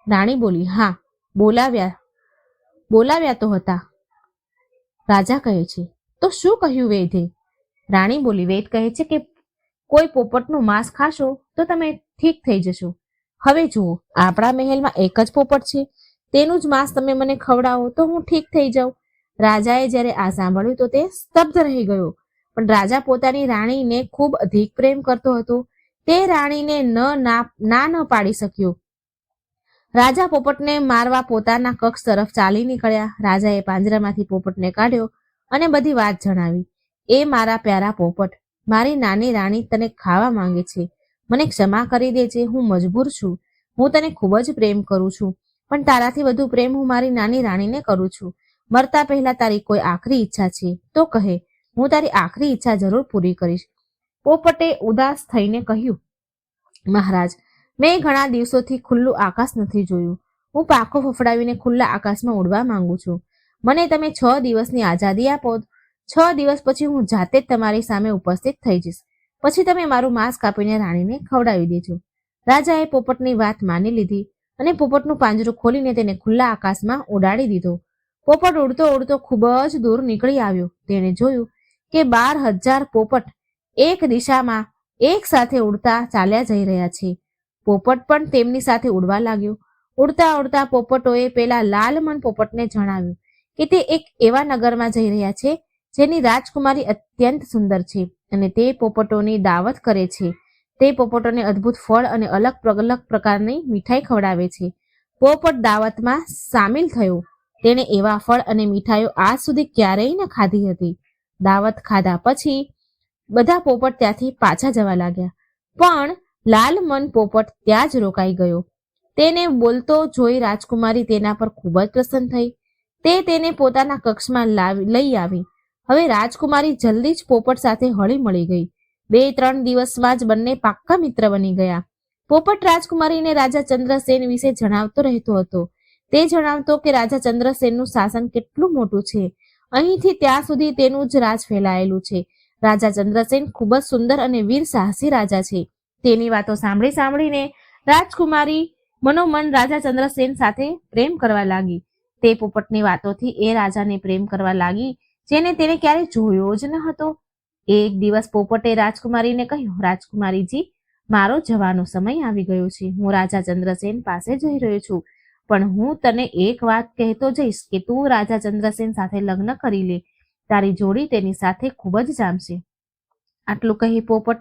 રાણી બોલી, હા, બોલાવ્યા તો હતા. રાજા કહે છે, તો શું કહ્યું વૈદ્યે? રાણી બોલી, વૈદ કહે છે કે કોઈ પોપટનું માંસ ખાશો તો તમે ઠીક થઈ જશો. હવે જુઓ, આપણા મહેલમાં એક જ પોપટ છે, તેનું જ માંસ તમે મને ખવડાવો તો હું ઠીક થઈ જાઉં. રાજાએ જ્યારે આ સાંભળ્યું તો તે સ્તબ્ધ રહી ગયો. પણ રાજા પોતાની રાણીને ખૂબ અધિક પ્રેમ કરતો હતો. તે રાણીને ના ન પાડી શક્યો. રાજા પોપટને મારવા પોતાના કક્ષ તરફ ચાલી નીકળ્યા. રાજાએ પાંજરામાંથી પોપટને કાઢ્યો અને બધી વાત જણાવી. એ મારા પ્યારા પોપટ, મારી નાની રાણી તને ખાવા માંગે છે. મને ક્ષમા કરી દેજે, હું મજબૂર છું. હું તને ખૂબ જ પ્રેમ કરું છું, પણ તારાથી વધુ પ્રેમ હું મારી નાની રાણીને કરું છું. મરતા પહેલા તારી કોઈ આખરી ઈચ્છા છે તો કહે, હું તારી આખરી ઈચ્છા જરૂર પૂરી કરીશ. પોપટે ઉદાસ થઈને કહ્યું, મહારાજ, મેં ઘણા દિવસોથી ખુલ્લું આકાશ નથી જોયું. હું પાંખો ફફડાવીને ખુલ્લા આકાશમાં ઉડવા માંગુ છું. મને તમે 6 દિવસની આઝાદી આપો. 6 દિવસ પછી હું જાતે જ તમારી સામે ઉપસ્થિત થઈ જઈશ. પછી તમે મારું માંસ કાપીને રાણીને ખવડાવી દેજો. રાજાએ પોપટની વાત માની લીધી અને પોપટનું પાંજરું ખોલીને તેને ખુલ્લા આકાશમાં ઉડાડી દીધો. પોપટ ઉડતો ઉડતો ખૂબ જ દૂર નીકળી આવ્યો. તેણે જોયું કે 12,000 પોપટ એક દિશામાં એક સાથે ઉડતા ચાલ્યા જઈ રહ્યા છે. પોપટ પણ તેમની સાથે ઉડવા લાગ્યો. ઉડતા ઉડતા પોપટોએ પેલા લાલમન પોપટને જણાવ્યું કે તે એક એવા નગરમાં જઈ રહ્યા છે જેની રાજકુમારી અત્યંત સુંદર છે અને તે પોપટોની દાવત કરે છે. તે પોપટોને અદ્ભુત ફળ અને અલગ પ્રકારની મીઠાઈ ખવડાવે છે. પોપટ દાવતમાં સામેલ થયો. તેણે એવા ફળ અને મીઠાઈઓ આજ સુધી ક્યારેય ન ખાધી હતી. દાવત ખાધા પછી બધા પોપટ ત્યાંથી પાછા જવા લાગ્યા, પણ લાલમન પોપટ ત્યાં જ રોકાઈ ગયો. તેને બોલતો જોઈ રાજકુમારી તેના પર ખૂબ જ પ્રસન્ન થઈ. તે તેને પોતાના કક્ષમાં લઈ આવી. હવે રાજકુમારી જલ્દી જ પોપટ સાથે હળી મળી ગઈ. 2-3 દિવસમાં જ બંને પાક્કા મિત્ર બની ગયા. પોપટ રાજકુમારીને રાજા ચંદ્રસેન વિશે જણાવતો રહેતો હતો. તે જણાવતો કે રાજા ચંદ્રસેનનું શાસન કેટલું મોટું છે. અહીંથી ત્યાં સુધી તેનું જ રાજ ફેલાયેલું છે. રાજા ચંદ્રસેન ખૂબ જ સુંદર અને વીર સાહસી રાજા છે. તેની વાતો સાંભળીને રાજકુમારી મનોમન રાજા ચંદ્રસેન સાથે પ્રેમ કરવા લાગી. તે પોપટની વાતોથી એ રાજાને પ્રેમ કરવા લાગી જેને તેને ક્યારે જોયો જ ન હતો. એક દિવસ પોપટે રાજકુમારીને કહ્યું, રાજકુમારીજી, મારો જવાનો સમય આવી ગયો છે. હું રાજા ચંદ્રસેન પાસે જઈ રહ્યો છું, પણ હું તને એક વાત કહેતો જઈશ કે તું રાજા ચંદ્રસેન સાથે લગ્ન કરી લે. તારી જોડી તેની સાથે ખૂબ જ જામશે. આટલું કહી પોપટ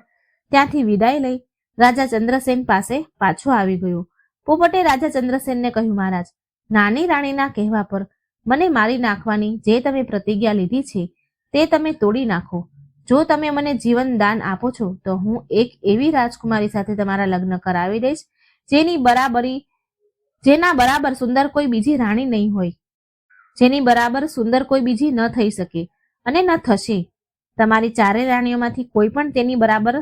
ત્યાંથી વિદાય લઈ રાજા ચંદ્રસેન પાસે પાછો આવી ગયો. પોપટે રાજા ચંદ્રસેનને કહ્યું, મહારાજ, નાની રાણીના કહેવા પર મને મારી નાખવાની જે તમે પ્રતિજ્ઞા લીધી છે તે તમે તોડી નાખો. જો તમે મને જીવન દાન આપો છો તો હું એક એવી રાજકુમારી સાથે તમારા લગ્ન કરાવી દઈશ જેના બરાબર સુંદર કોઈ બીજી રાણી નહીં હોય, જેની બરાબર સુંદર કોઈ બીજી ન થઈ શકે અને ન થશે. તમારી ચારે રાણીઓમાંથી કોઈ પણ તેની બરાબર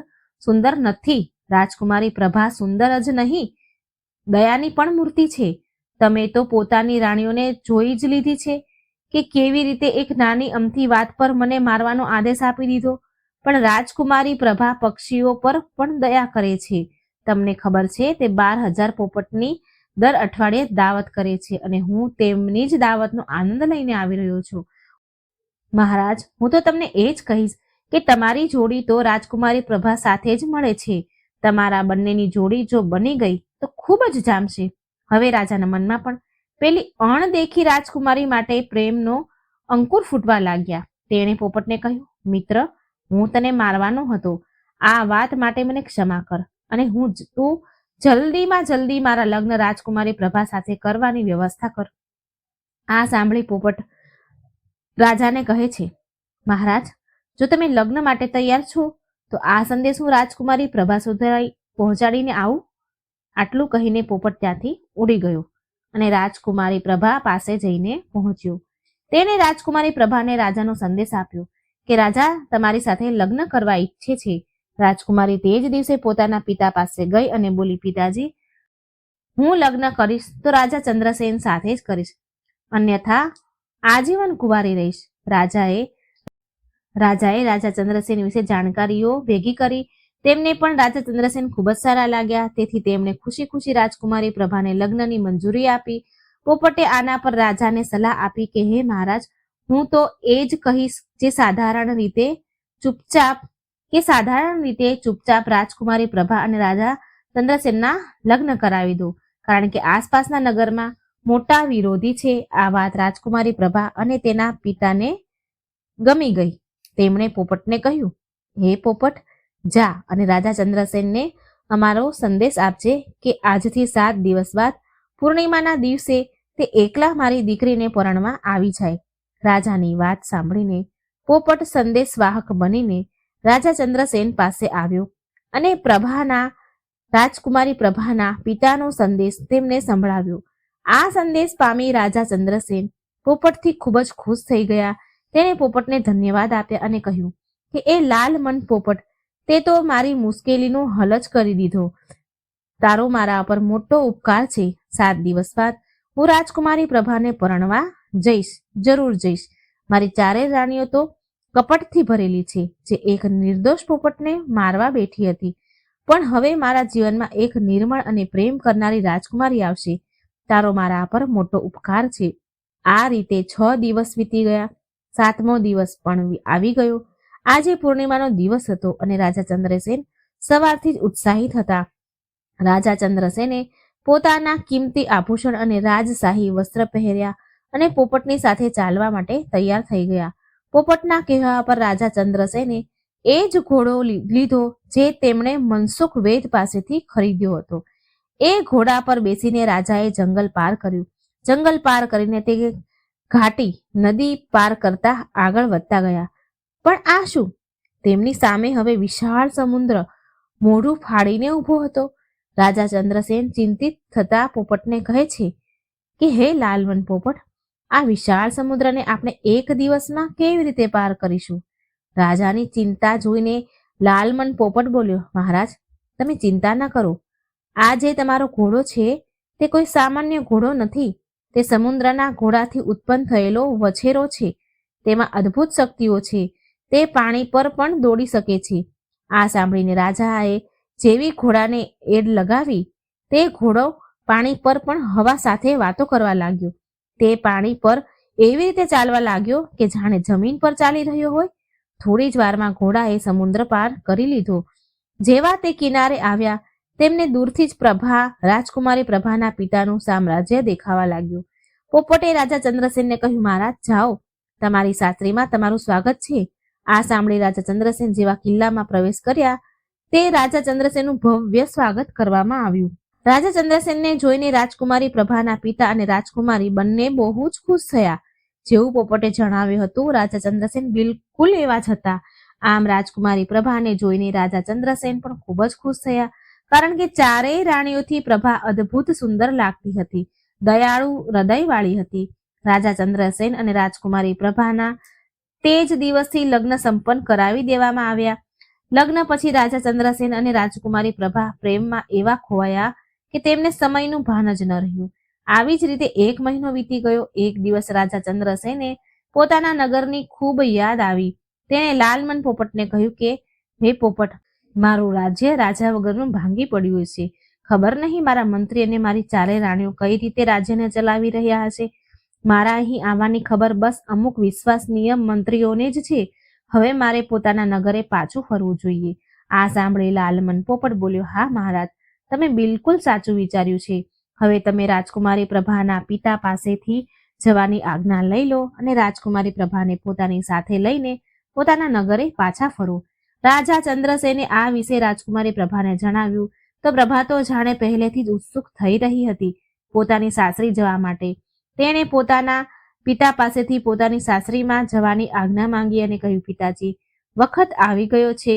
સુંદર નથી. રાજકુમારી પ્રભા સુંદર જ નહીં, દયાની પણ મૂર્તિ છે. તમે તો પોતાની રાણીઓને જોઈ જ લીધી છે કે કેવી રીતે એક નાની અમથી વાત પર મને મારવાનો આદેશ આપી દીધો. પણ રાજકુમારી પ્રભા પક્ષીઓ પર પણ દયા કરે છે. તમને ખબર છે તે 12,000 પોપટની દર અઠવાડિયે દાવત કરે છે અને હું તેમની જ દાવતનો આનંદ લઈને આવી રહ્યો છું. મહારાજ, હું તો તમને એ જ કહીશ કે તમારી જોડી તો રાજકુમારી પ્રભા સાથે જ મળે છે. તમારા બંનેની જોડી જો બની ગઈ તો ખૂબ જ જામશે. હવે રાજાના મનમાં પણ પેલી અણદેખી રાજકુમારી માટે પ્રેમનો અંકુર ફૂટવા લાગ્યા. તેણે પોપટને કહ્યું, મિત્ર, હું તને મારવાનો હતો. આ વાત માટે મને ક્ષમા કર અને તું જલ્દીમાં જલ્દી મારા લગ્ન રાજકુમારી પ્રભા સાથે કરવાની વ્યવસ્થા કર. આ સાંભળી પોપટ રાજાને કહે છે, મહારાજ, જો તમે લગ્ન માટે તૈયાર છો તો આ સંદેશ હું રાજકુમારી પ્રભા સુધી પહોંચાડીને આવું. આટલું કહીને પોપટ ત્યાંથી ઉડી ગયો અને રાજકુમારી પ્રભા પાસે જઈને પહોંચ્યો. તેને રાજકુમારી પ્રભાને રાજાનો સંદેશ આપ્યો કે રાજા તમારી સાથે લગ્ન કરવા ઈચ્છે છે. રાજકુમારી તે જ દિવસે પોતાના પિતા પાસે ગઈ અને બોલી, પિતાજી, હું લગ્ન કરીશ તો રાજા ચંદ્રસેન સાથે જ કરીશ, અન્યથા આજીવન કુંવારી રહીશ. રાજાએ રાજા ચંદ્રસેન વિશે જાણકારીઓ ભેગી કરી. તેમને પણ રાજા ચંદ્રસેન ખૂબ જ સારા લાગ્યા. તેથી તેમણે ખુશી ખુશી રાજકુમારી પ્રભાને લગ્નની મંજૂરી આપી. પોપટે આના પર રાજાને સલાહ આપી કે હે મહારાજ, હું તો એ જ કહીશ જે સાધારણ રીતે ચૂપચાપ રાજકુમારી પ્રભા અને રાજા ચંદ્રસેનના લગ્ન કરાવી દો, કારણ કે આસપાસના નગરમાં મોટા વિરોધી છે. આ વાત રાજકુમારી પ્રભા અને તેના પિતાને ગમી ગઈ. તેમણે પોપટને કહ્યું, હે પોપટ, જા અને રાજા ચંદ્રસેનને અમારો સંદેશ આપજે કે આજથી 7 દિવસ બાદ પૂર્ણિમાના દિવસે તે એકલા મારી દીકરીને પરણવા આવી જાય. રાજાની વાત સાંભળીને પોપટ સંદેશવાહક બનીને રાજા ચંદ્રસેન પાસે આવ્યો અને રાજકુમારી પ્રભાના પિતાનો સંદેશ તેમને સંભળાવ્યો. આ સંદેશ પામી રાજા ચંદ્રસેન પોપટથી ખૂબ જ ખુશ થઈ ગયા. તેણે પોપટને ધન્યવાદ આપ્યા અને કહ્યું કે એ લાલ મન પોપટ, તે તો મારી મુશ્કેલીનો હલ જ કરી દીધો. તારો મારા પર મોટો ઉપકાર છે. 7 દિવસ બાદ હું રાજકુમારી પ્રભાને પરણવા જઈશ, જરૂર જઈશ. મારી ચારેય રાણીઓ તો કપટથી ભરેલી છે, જે એક નિર્દોષ પોપટને મારવા બેઠી હતી. પણ હવે મારા જીવનમાં એક નિર્મળ અને પ્રેમ કરનારી રાજકુમારી આવશે. તારો મારા પર મોટો ઉપકાર છે. આ રીતે 6 દિવસ વીતી ગયા. 7મો દિવસ પણ આવી ગયો. આજે પૂર્ણિમાનો દિવસ હતો અને રાજા ચંદ્રસેન સવારથી જ ઉત્સાહિત હતા. રાજા ચંદ્રસેને પોતાના કિંમતી આભૂષણ અને રાજશાહી વસ્ત્ર પહેર્યા અને પોપટની સાથે ચાલવા માટે તૈયાર થઈ ગયા. પોપટના કહેવા પર રાજા ચંદ્રસેને એ જ ઘોડો લીધો જે તેમણે મનસુખ વેદ પાસેથી ખરીદ્યો હતો. એ ઘોડા પર બેસીને રાજાએ જંગલ પાર કર્યું. જંગલ પાર કરીને તે ઘાટી નદી પાર કરતા આગળ વધતા ગયા. પણ આ શું? તેમની સામે હવે વિશાળ સમુદ્ર મોઢું ફાડીને ઊભો હતો. રાજા ચંદ્રસેન ચિંતિત થતા પોપટને કહે છે કે હે લાલવન પોપટ, આ વિશાળ સમુદ્રને આપણે એક દિવસમાં કેવી રીતે પાર કરીશું? રાજાની ચિંતા જોઈને લાલમન પોપટ બોલ્યો, મહારાજ, તમે ચિંતા ન કરો. આ જે તમારો ઘોડો છે તે કોઈ સામાન્ય ઘોડો નથી. તે સમુદ્રના ઘોડાથી ઉત્પન્ન થયેલો વછેરો છે. તેમાં અદ્ભુત શક્તિઓ છે. તે પાણી પર પણ દોડી શકે છે. આ સાંભળીને રાજાએ જેવી ઘોડાને એડ લગાવી, તે ઘોડો પાણી પર પણ હવા સાથે વાતો કરવા લાગ્યો. તે પાણી પર એવી રીતે ચાલવા લાગ્યો કે જાણે જમીન પર ચાલી રહ્યો હોય. થોડી જ વારમાં ઘોડાએ સમુદ્ર પાર કરી લીધો. જેવા તે કિનારે આવ્યા તેમને દૂરથી જ રાજકુમારી પ્રભાના પિતાનું સામ્રાજ્ય દેખાવા લાગ્યું. પોપટે રાજા ચંદ્રસેનને કહ્યું, મહારાજ, જાઓ, તમારી સાસરીમાં તમારું સ્વાગત છે. આ સાંભળી રાજા ચંદ્રસેન જેવા કિલ્લામાં પ્રવેશ કર્યા તે રાજા ચંદ્રસેનનું ભવ્ય સ્વાગત કરવામાં આવ્યું. રાજા ચંદ્રસેનને જોઈને રાજકુમારી પ્રભાના પિતા અને રાજકુમારી બંને બહુ જ ખુશ થયા. જેવું પોપટે જણાવ્યું હતું, રાજા ચંદ્રસેન બિલકુલ એવા જ હતા. આમ રાજકુમારી પ્રભાને જોઈને રાજા ચંદ્રસેન પણ ખૂબ જ ખુશ થયા, કારણ કે ચારેય રાણીઓથી પ્રભા અદ્ભુત સુંદર લાગતી હતી, દયાળુ હૃદયવાળી હતી. રાજા ચંદ્રસેન અને રાજકુમારી પ્રભાના તે જ દિવસથી લગ્ન સંપન્ન કરાવી દેવામાં આવ્યા. લગ્ન પછી રાજા ચંદ્રસેન અને રાજકુમારી પ્રભા પ્રેમમાં એવા ખોવાયા કે તેમને સમયનું ભાન જ ન રહ્યું. આવી જ રીતે 1 મહિનો વીતી ગયો. એક દિવસ રાજા ચંદ્રસેને પોતાના નગરની ખૂબ યાદ આવી. તેણે લાલમન પોપટને કહ્યું કે, હે પોપટ, મારું રાજ્ય રાજા વગરનું ભાંગી પડ્યું છે. ખબર નહીં મારા મંત્રી અને મારી ચારેય રાણીઓ કઈ રીતે રાજ્યને ચલાવી રહ્યા હશે. મારા અહીં આવવાની ખબર બસ અમુક વિશ્વાસનીય મંત્રીઓને જ છે. હવે મારે પોતાના નગરે પાછું ફરવું જોઈએ. આ સાંભળી લાલમન પોપટ બોલ્યો, હા મહારાજ, તમે બિલકુલ સાચું વિચાર્યું છે. હવે તમે રાજકુમારી પ્રભાના પિતા પાસેથી જવાની આજ્ઞા લઈ લો અને રાજકુમારી પ્રભાને પોતાની સાથે લઈને પોતાના નગરે પાછા ફરો. રાજા ચંદ્રસેને આ વિશે રાજકુમારી પ્રભાને જણાવ્યું તો પ્રભા તો જાણે પહેલેથી જ ઉત્સુક થઈ રહી હતી પોતાની સાસરી જવા માટે. તેણે પોતાના પિતા પાસેથી પોતાની સાસરીમાં જવાની આજ્ઞા માંગી અને કહ્યું, પિતાજી, વખત આવી ગયો છે,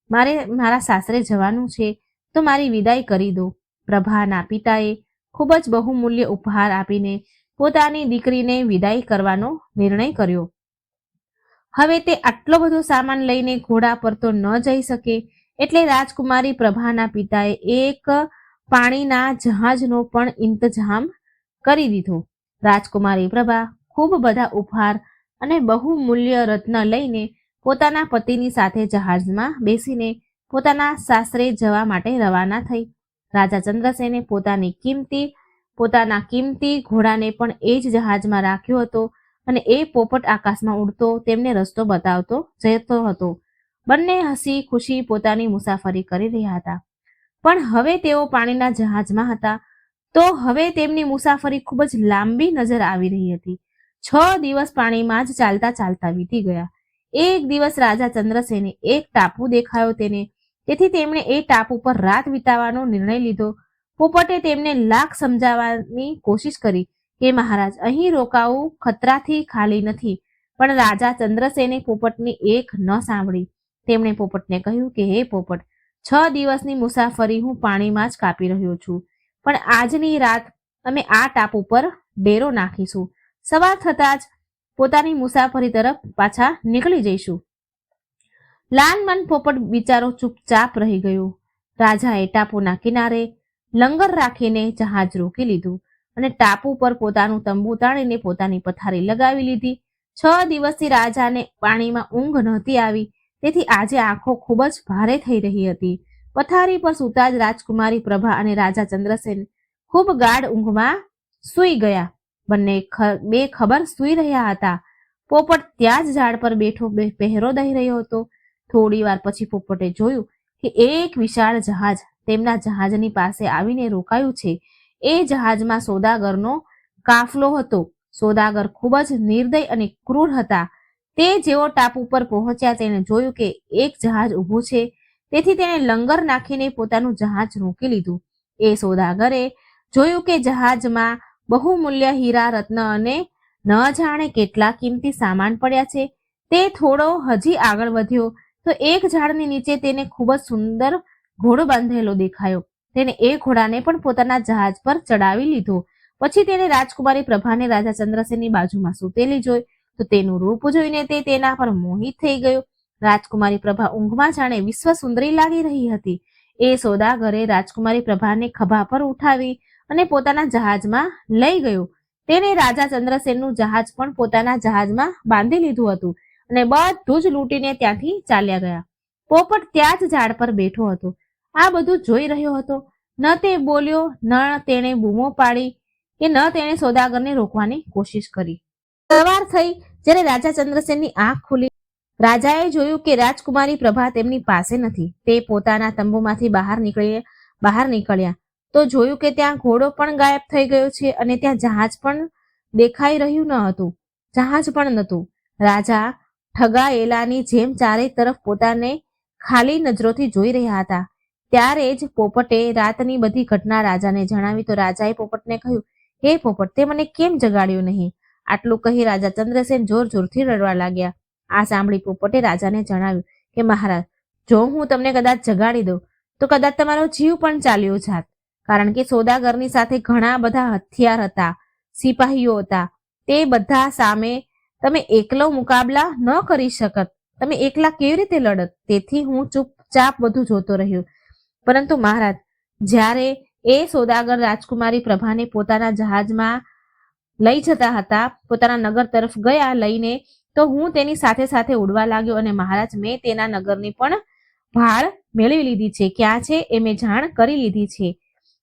મારે મારા સાસરે જવાનું છે, તો મારી વિદાય કરી દો. પ્રભાના પિતાએ ખૂબ જ બહુમૂલ્ય ઉપહાર આપીને પોતાની દીકરીને વિદાય કરવાનો નિર્ણય કર્યો. હવે તે આટલો બધો સામાન લઈને ઘોડા પર તો ન જઈ શકે, એટલે રાજકુમારી પ્રભાના પિતાએ એક પાણીના જહાજનો પણ ઇંતજામ કરી દીધો. રાજકુમારી પ્રભા ખૂબ બધા ઉપહાર અને બહુમૂલ્ય રત્ન લઈને પોતાના પતિની સાથે જહાજમાં બેસીને પોતાના સાસરે જવા માટે રવાના થઈ. રાજા ચંદ્રસેને પોતાના કિંમતી ઘોડાને પણ એ જ જહાજમાં રાખ્યો હતો અને એ પોપટ આકાશમાં ઉડતો તેમને રસ્તો બતાવતો જતો હતો. બંને હસી ખુશી પોતાની મુસાફરી કરી રહ્યા હતા. પણ હવે તેઓ પાણીના જહાજમાં હતા, તો હવે તેમની મુસાફરી ખૂબ જ લાંબી નજર આવી રહી હતી. 6 દિવસ પાણીમાં જ ચાલતા ચાલતા વીતી ગયા. એક દિવસ રાજા ચંદ્રસેને એક ટાપુ દેખાયો તેને, તેથી તેમણે એ ટાપુ પર રાત વિતાવવાનો નિર્ણય લીધો. પોપટે તેમને લાખ સમજાવવાની કોશિશ કરી કે મહારાજ, અહીં રોકાવું ખતરાથી ખાલી નથી, પણ રાજા ચંદ્રસેને પોપટની એક ન સાંભળી. તેમણે પોપટને કહ્યું કે, હે પોપટ, 6 દિવસની મુસાફરી હું પાણીમાં જ કાપી રહ્યો છું, પણ આજની રાત અમે આ ટાપુ પર ડેરો નાખીશું. સવાર થતાં જ પોતાની મુસાફરી તરફ પાછા નીકળી જઈશું. લાલમન પોપટ બિચારો ચૂપચાપ રહી ગયો. રાજાએ ટાપુના કિનારે લંગર રાખીને જહાજ રોકી લીધું અને ટાપુ પર પોતાનું તંબુ તાણીને પોતાની પથારી લગાવી લીધી. 6 દિવસથી રાજાને પાણીમાં ઊંઘ નહોતી આવી, તેથી આજે આંખો ખૂબ જ ભારે થઈ રહી હતી. પથારી પર સૂતા જ રાજકુમારી પ્રભા અને રાજા ચંદ્રસેન ખૂબ ગાઢ ઊંઘમાં સૂઈ ગયા. બંને બેખબર સૂઈ રહ્યા હતા. પોપટ ત્યાં જ ઝાડ પર બેઠો પહેરો દઈ રહ્યો હતો. થોડી વાર પછી પોપટે જોયું કે એક વિશાળ જહાજ તેમના જહાજની પાસે આવીને રોકાયું છે. એ જહાજમાં સોદાગરનો કાફલો હતો. સોદાગર ખૂબ જ નિર્દય અને ક્રૂર હતા. તે જેવો ટાપુ પર પહોંચ્યા તેણે જોયું કે એક જહાજ ઊભું છે, તેથી તેણે લંગર નાખીને પોતાનું જહાજ રોકી લીધું. એ સોદાગરે જોયું કે જહાજમાં બહુમૂલ્ય હીરા રત્ન અને ન જાણે કેટલા કિંમતી સામાન પડ્યા છે. તે થોડો હજી આગળ વધ્યો તો એક ઝાડની નીચે તેને ખૂબ જ સુંદર ઘોડો બાંધેલો દેખાયો. તેને એ ઘોડાને પણ પોતાના જહાજ પર ચડાવી લીધો. પછી તેને રાજકુમારી પ્રભાને રાજા ચંદ્રસેનની બાજુમાં સૂતેલી જોઈ તો તેનું રૂપ જોઈને તે તેના પર મોહિત થઈ ગયો. રાજકુમારી પ્રભા ઊંઘમાં જાણે વિશ્વ સુંદરી લાગી રહી હતી. એ સોદાગરે રાજકુમારી પ્રભાને ખભા પર ઉઠાવી અને પોતાના જહાજમાં લઈ ગયો. તેને રાજા ચંદ્રસેનનું જહાજ પણ પોતાના જહાજમાં બાંધી લીધું હતું અને બધું જ લૂંટીને ત્યાંથી ચાલ્યા ગયા. પોપટ ત્યાં જ ઝાડ પર બેઠો હતો. આ બધું જોઈ રહ્યો હતો. ન તે બોલ્યો, ન તેણે બૂમો પાડી કે ન તેણે સોદાગરને રોકવાની કોશિશ કરી. સવાર થઈ જ્યારે રાજા ચંદ્રસેનની આંખ ખુલી, રાજાએ જોયું કે રાજકુમારી પ્રભા તેમની પાસે નથી. તે પોતાના તંબુમાંથી બહાર નીકળ્યા તો જોયું કે ત્યાં ઘોડો પણ ગાયબ થઈ ગયો છે અને ત્યાં જહાજ પણ દેખાઈ રહ્યું ન હતું. જહાજ પણ નહોતું. રાજા ઠગાયેલાની જેમ ચારે તરફ પોતાને ખાલી નજરોથી જોઈ રહ્યા હતા. ત્યારે જ પોપટે રાતની બધી ઘટના રાજાને જણાવી તો રાજાએ પોપટને કહ્યું, હે પોપટ, તે મને કેમ જગાડ્યો નહીં? આટલું કહી રાજા ચંદ્રસેન જોર જોરથી રડવા લાગ્યા. આ સાંભળી પોપટે રાજાને જણાવ્યું કે મહારાજ, જો હું તમને કદાચ જગાડી દઉં તો કદાચ તમારો જીવ પણ ચાલ્યો જાત, કારણ કે સોદાગરની સાથે ઘણા બધા હથિયાર હતા, સિપાહીઓ હતા. તે બધા સામે તમે એકલો મુકાબલા ન કરી શકત. તમે એકલા કેવી રીતે લડત? તેથી હું ચૂપચાપ બધું જોતો રહ્યો. પરંતુ મહારાજ, જ્યારે એ સોદાગર રાજકુમારી પ્રભાને પોતાના જહાજમાં લઈ જતા હતા, પોતાના નગર તરફ ગયા લઈને, તો હું તેની સાથે સાથે ઉડવા લાગ્યો અને મહારાજ, મેં તેના નગરની પણ ભાળ મેળવી લીધી છે. ક્યાં છે એ મેં જાણ કરી લીધી છે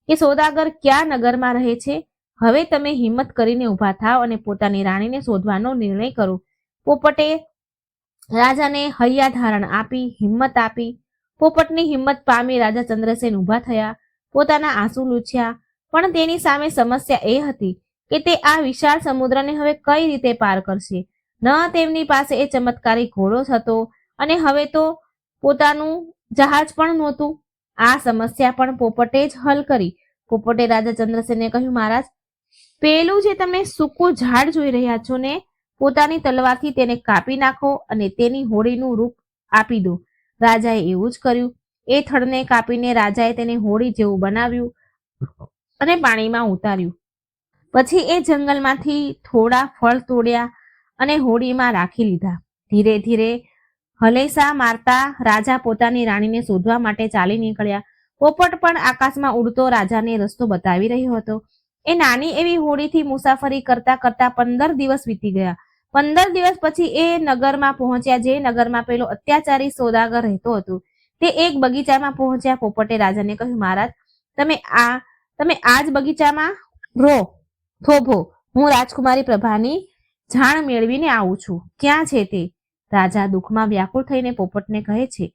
કે સોદાગર ક્યાં નગરમાં રહે છે. હવે તમે હિંમત કરીને ઊભા થાવ અને પોતાની રાણીને શોધવાનો નિર્ણય કરો. પોપટે રાજાને હૈયા ધારણ આપી, હિંમત આપી. પોપટની હિંમત પામી રાજા ચંદ્રસેન ઊભા થયા, પોતાના આંસુ લૂછ્યા. પણ તેની સામે સમસ્યા એ હતી કે તે આ વિશાળ સમુદ્રને હવે કઈ રીતે પાર કરશે? ન તેમની પાસે એ ચમત્કારી ઘોડો હતો અને હવે તો પોતાનું જહાજ પણ નહોતું. આ સમસ્યા પણ પોપટે જ હલ કરી. પોપટે રાજા ચંદ્રસેનને કહ્યું, મહારાજ, પેલું જે તમે સૂકું ઝાડ જોઈ રહ્યા છો ને, પોતાની તલવારથી તેને કાપી નાખો અને તેની હોડીનું રૂપ આપી દો. રાજાએ એવું જ કર્યું. એ થડને કાપીને રાજાએ તેને હોડી જેવું બનાવ્યું અને પાણીમાં ઉતાર્યું. પછી એ જંગલમાંથી થોડા ફળ તોડ્યા અને હોડીમાં રાખી લીધા. ધીરે ધીરે હલેસા મારતા રાજા પોતાની રાણીને શોધવા માટે ચાલી નીકળ્યા. પોપટ પણ આકાશમાં ઉડતો રાજાને રસ્તો બતાવી રહ્યો હતો. એ નાની એવી હોડીથી મુસાફરી કરતા કરતા 15 દિવસ વીતી ગયા. 15 દિવસ પછી એ નગરમાં પહોંચ્યા, જે નગરમાં પેલો અત્યાચારી સોદાગર રહેતો હતો. તે એક બગીચામાં પહોંચ્યા. પોપટે રાજાને કહ્યું, મહારાજ, તમે આ જ બગીચામાં થોભો. હું રાજકુમારી પ્રભાની જાણ મેળવીને આવું છું. ક્યાં છે તે? રાજા દુઃખમાં વ્યાકુળ થઈને પોપટને કહે છે,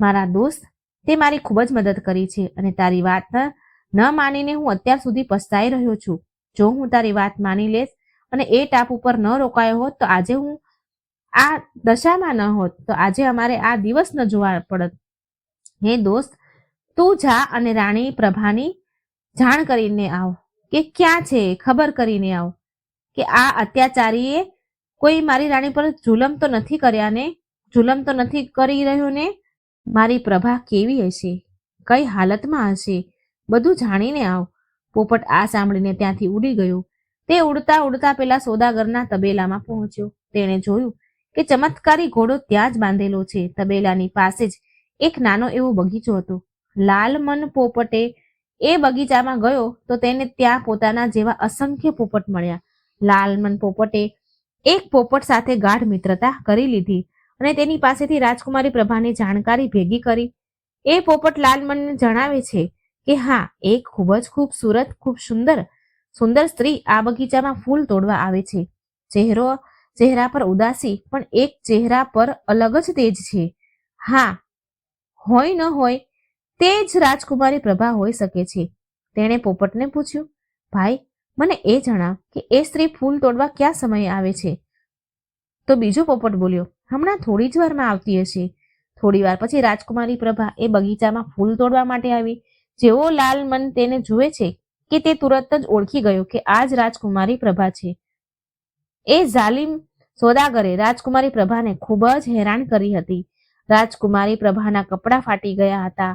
મારા દોસ્ત, તે મારી ખૂબ જ મદદ કરી છે અને તારી વાત ન માનીને હું અત્યાર સુધી પસ્તાઈ રહ્યો છું. જો હું તારી વાત માની લેત અને એ ટાપુ પર ન રોકાયો હોત તો આજે હું આ દશામાં ન હોત, તો આજે અમારે આ દિવસ ન જોવા પડત. હે દોસ્ત, તું જા અને રાણી પ્રભાની જાણ કરીને આવ કે ક્યાં છે, ખબર કરીને આવ કે આ અત્યાચારીએ કોઈ મારી રાણી પર જુલમ તો નથી કર્યા ને? જુલમ તો નથી કરી રહ્યો ને? મારી પ્રભા કેવી હશે, કઈ હાલતમાં હશે, બધું જાણીને આવ. પોપટ આ સાંભળીને ત્યાંથી ઉડી ગયો. તે ઉડતા ઉડતા પેલા સોદાગરના તબેલામાં પહોંચ્યો. તેણે જોયું કે ચમત્કારી ઘોડો ત્યાં જ બાંધેલો છે. તબેલાની પાસે જ એક નાનો એવો બગીચો હતો. લાલમન પોપટે એ બગીચામાં ગયો તો તેને ત્યાં પોતાના જેવા અસંખ્ય પોપટ મળ્યા. લાલમન પોપટે એક પોપટ સાથે ગાઢ મિત્રતા કરી લીધી અને તેની પાસેથી રાજકુમારી પ્રભાની જાણકારી ભેગી કરી. એ પોપટ લાલમનને જણાવે છે કે હા, એક ખૂબ જ ખૂબસૂરત, ખૂબ સુંદર સ્ત્રી આ બગીચામાં ફૂલ તોડવા આવે છે. ચહેરા પર ઉદાસી, પણ એક ચહેરા પર અલગ જ તેજ છે. હા, હોય ન હોય તે જ રાજકુમારી પ્રભા હોઈ શકે છે. તેણે પોપટને પૂછ્યું, ભાઈ, મને એ જણાવ કે એ સ્ત્રી ફૂલ તોડવા કયા સમયે આવે છે? તો બીજો પોપટ બોલ્યો, હમણાં થોડી જ વારમાં આવતી હશે. થોડી વાર પછી રાજકુમારી પ્રભા એ બગીચામાં ફૂલ તોડવા માટે આવી. જેવો લાલમન તેને જુએ છે કે તે તુરત જ ઓળખી ગયો કે આ જ રાજકુમારી પ્રભા છે. એ જાલિમ સોદાગરે રાજકુમારી પ્રભાને ખૂબ જ હેરાન કરી હતી. રાજકુમારી પ્રભાના કપડાં ફાટી ગયા હતા,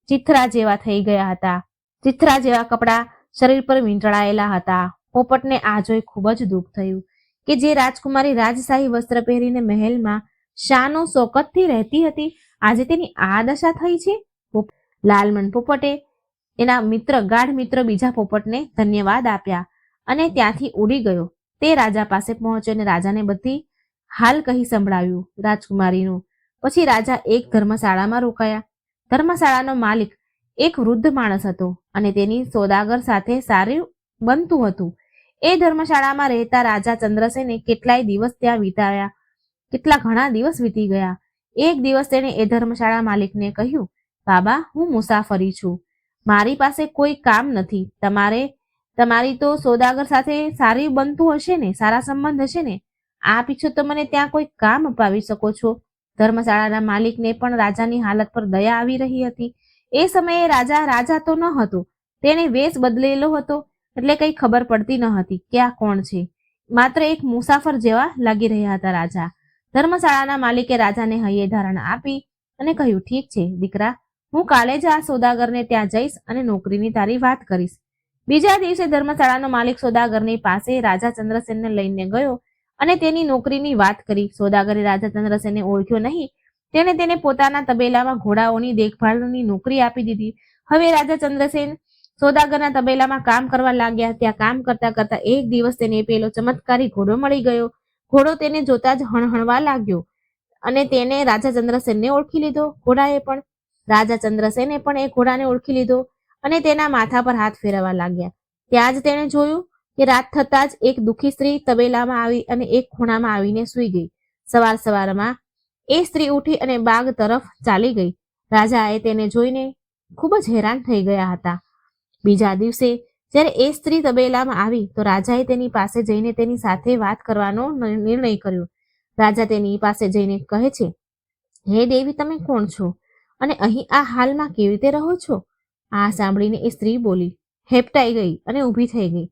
ચિથરા જેવા થઈ ગયા હતા, ચિથરા જેવા કપડાં શરીર પર વીંટળાયેલા હતા. પોપટને આ જોઈ ખૂબ જ દુઃખ થયું કે જે રાજકુમારી રાજશાહી વસ્ત્ર પહેરીને મહેલમાં શાનો શોકતથી રહેતી હતી, આજે તેની આ દશા થઈ છે. લાલમન પોપટે એના ગાઢ મિત્ર બીજા પોપટને ધન્યવાદ આપ્યા અને ત્યાંથી ઉડી ગયો. તે રાજા પાસે પહોંચ્યો અને રાજાને બધી હાલ કહી સંભળાવ્યું રાજકુમારીનું. પછી રાજા એક ધર્મશાળામાં રોકાયા. ધર્મશાળાનો માલિક એક વૃદ્ધ માણસ હતો અને તેની સોદાગર સાથે સારું બનતું હતું. એ ધર્મશાળામાં રહેતા રાજા ચંદ્રસેને કેટલાય દિવસ ત્યાં વિતાવ્યા. ઘણા દિવસ વીતી ગયા. એક દિવસ તેણે એ ધર્મશાળા માલિકને કહ્યું, બાબા, હું મુસાફરી છું, મારી પાસે કોઈ કામ નથી. તમારી તો સોદાગર સાથે સારી બનતું હશે ને, સારા સંબંધ હશે ને? આ પીછો તો મને ત્યાં કોઈ કામ અપાવી શકો છો. ધર્મશાળાના માલિકને પણ રાજાની હાલત પર દયા આવી રહી હતી. એ સમયે રાજા રાજા તો ન હતો, તેને વેશ બદલેલો હતો, એટલે કઈ ખબર પડતી ન હતી કે આ કોણ છે. માત્ર એક મુસાફર જેવા લાગી રહ્યા હતા રાજા. ધર્મશાળાના માલિકે રાજાને હૈયે ધારણા આપી અને કહ્યું, ઠીક છે દીકરા, હું કાલે જ આ સોદાગરને ત્યાં જઈશ અને નોકરીની તારી વાત કરીશ. બીજા દિવસે ધર્મશાળાનો માલિક સોદાગરની પાસે રાજા ચંદ્રસેનને લઈને ગયો અને તેની નોકરીની વાત કરી. સોદાગરે રાજા ચંદ્રસેનને ઓળખ્યો નહીં. તેણે તેને પોતાના તબેલામાં ઘોડાઓની દેખભાળની નોકરી આપી દીધી. હવે રાજા ચંદ્રસેન સોદાગરના તબેલામાં કામ કરવા લાગ્યા. ત્યાં કામ કરતા કરતા એક દિવસ તેને પેલો ચમત્કારી ઘોડો મળી ગયો. ઘોડો તેને જોતા જ હણહણવા લાગ્યો અને તેને રાજા ચંદ્રસેનને ઓળખી લીધો. ઘોડાએ પણ રાજા ચંદ્રસેને પણ એ ઘોડાને ઓળખી લીધો અને તેના માથા પર હાથ ફેરવવા લાગ્યા. ત્યાં જ તેણે જોયું કે રાત થતાં જ એક દુઃખી સ્ત્રી તબેલામાં આવી અને એક ખૂણામાં આવીને સૂઈ ગઈ. સવારમાં એ સ્ત્રી ઉઠી અને બાગ તરફ ચાલી ગઈ. રાજાએ તેને જોઈને ખૂબ જ હેરાન થઈ ગયા હતા. બીજા દિવસે જ્યારે એ સ્ત્રી તબેલામાં આવી તો રાજાએ તેની પાસે જઈને તેની સાથે વાત કરવાનો નિર્ણય કર્યો. રાજા તેની પાસે જઈને કહે છે, હે દેવી, તમે કોણ છો અને અહીં આ હાલમાં કેવી રીતે રહો છો? આ સાંભળીને એ સ્ત્રી બોલી, હેપટાઈ ગઈ અને ઊભી થઈ ગઈ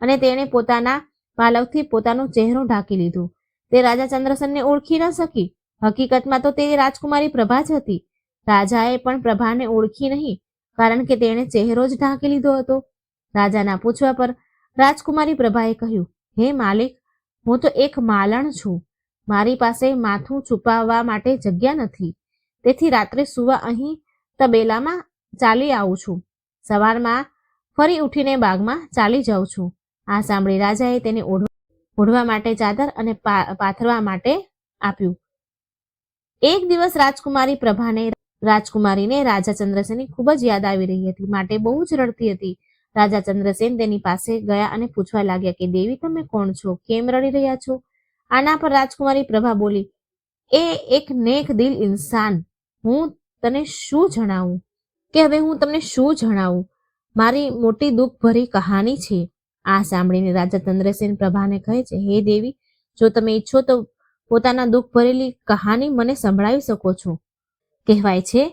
અને તેણે પોતાના પાલવથી પોતાનો ચહેરો ઢાંકી લીધો. તે રાજા ચંદ્રસેનને ઓળખી ન શકી. હકીકતમાં તો તે રાજકુમારી પ્રભા જ હતી. રાજાએ પણ પ્રભાને ઓળખી નહીં, કારણ કે તેણે ચહેરો જ ઢાંકી લીધો હતો. રાજાના પૂછવા પર રાજકુમારી પ્રભાએ કહ્યું, હે માલિક, હું તો એક માલણ છું. મારી પાસે માથું છુપાવવા માટે જગ્યા નથી, તેથી રાત્રે સુવા અહીં તબેલામાં ચાલી આવું છું. સવારમાં ફરી ઉઠીને બાગમાં ચાલી જાઉં છું. આ સાંભળી રાજાએ તેને ઓઢવા માટે ચાદર અને પાથરવા માટે આપ્યું. એક દિવસ રાજકુમારીને રાજા ચંદ્રસેનની ખૂબ જ યાદ આવી રહી હતી, માટે બહુ જ રડતી હતી. રાજા ચંદ્રસેન તેની પાસે ગયા અને પૂછવા લાગ્યા કે દેવી, તમે કોણ છો? કેમ રડી રહ્યા છો? આના પર રાજકુમારી પ્રભા બોલી, એ એક નેક દિલ ઇન્સાન, હું તને શું જણાવું કે હવે હું તમને શું જણાવું? મારી મોટી દુઃખ ભરી કહાની છે. આ સાંભળીને રાજા ચંદ્રસેન પ્રભાને કહે છે, હે દેવી, જો તમે ઈચ્છો તો પોતાના દુઃખ ભરેલી કહાની મને સંભળાવી શકો છો. કહેવાય છે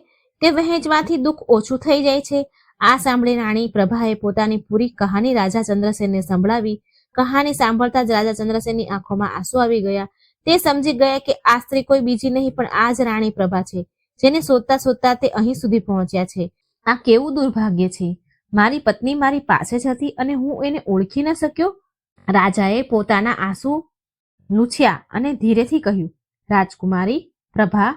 કે વહેંચવાથી દુઃખ ઓછું થઈ જાય છે. આ સાંભળી રાણી પ્રભાએ પોતાની પૂરી કહાની રાજા ચંદ્રસેનને સંભળાવી. કહાની સાંભળતા જ રાજા ચંદ્રસેનની આંખોમાં આંસુ આવી ગયા. તે સમજી ગયા કે આ સ્ત્રી કોઈ બીજી નહીં પણ આ જ રાણી પ્રભા છે, જેને શોધતા શોધતા તે અહીં સુધી પહોંચ્યા છે. આ કેવું દુર્ભાગ્ય છે! મારી પત્ની મારી પાસે જ હતી અને હું એને ઓળખી ન શક્યો. રાજાએ પોતાના આંસુ લૂછ્યા અને ધીરેથી કહ્યું, રાજકુમારી પ્રભા.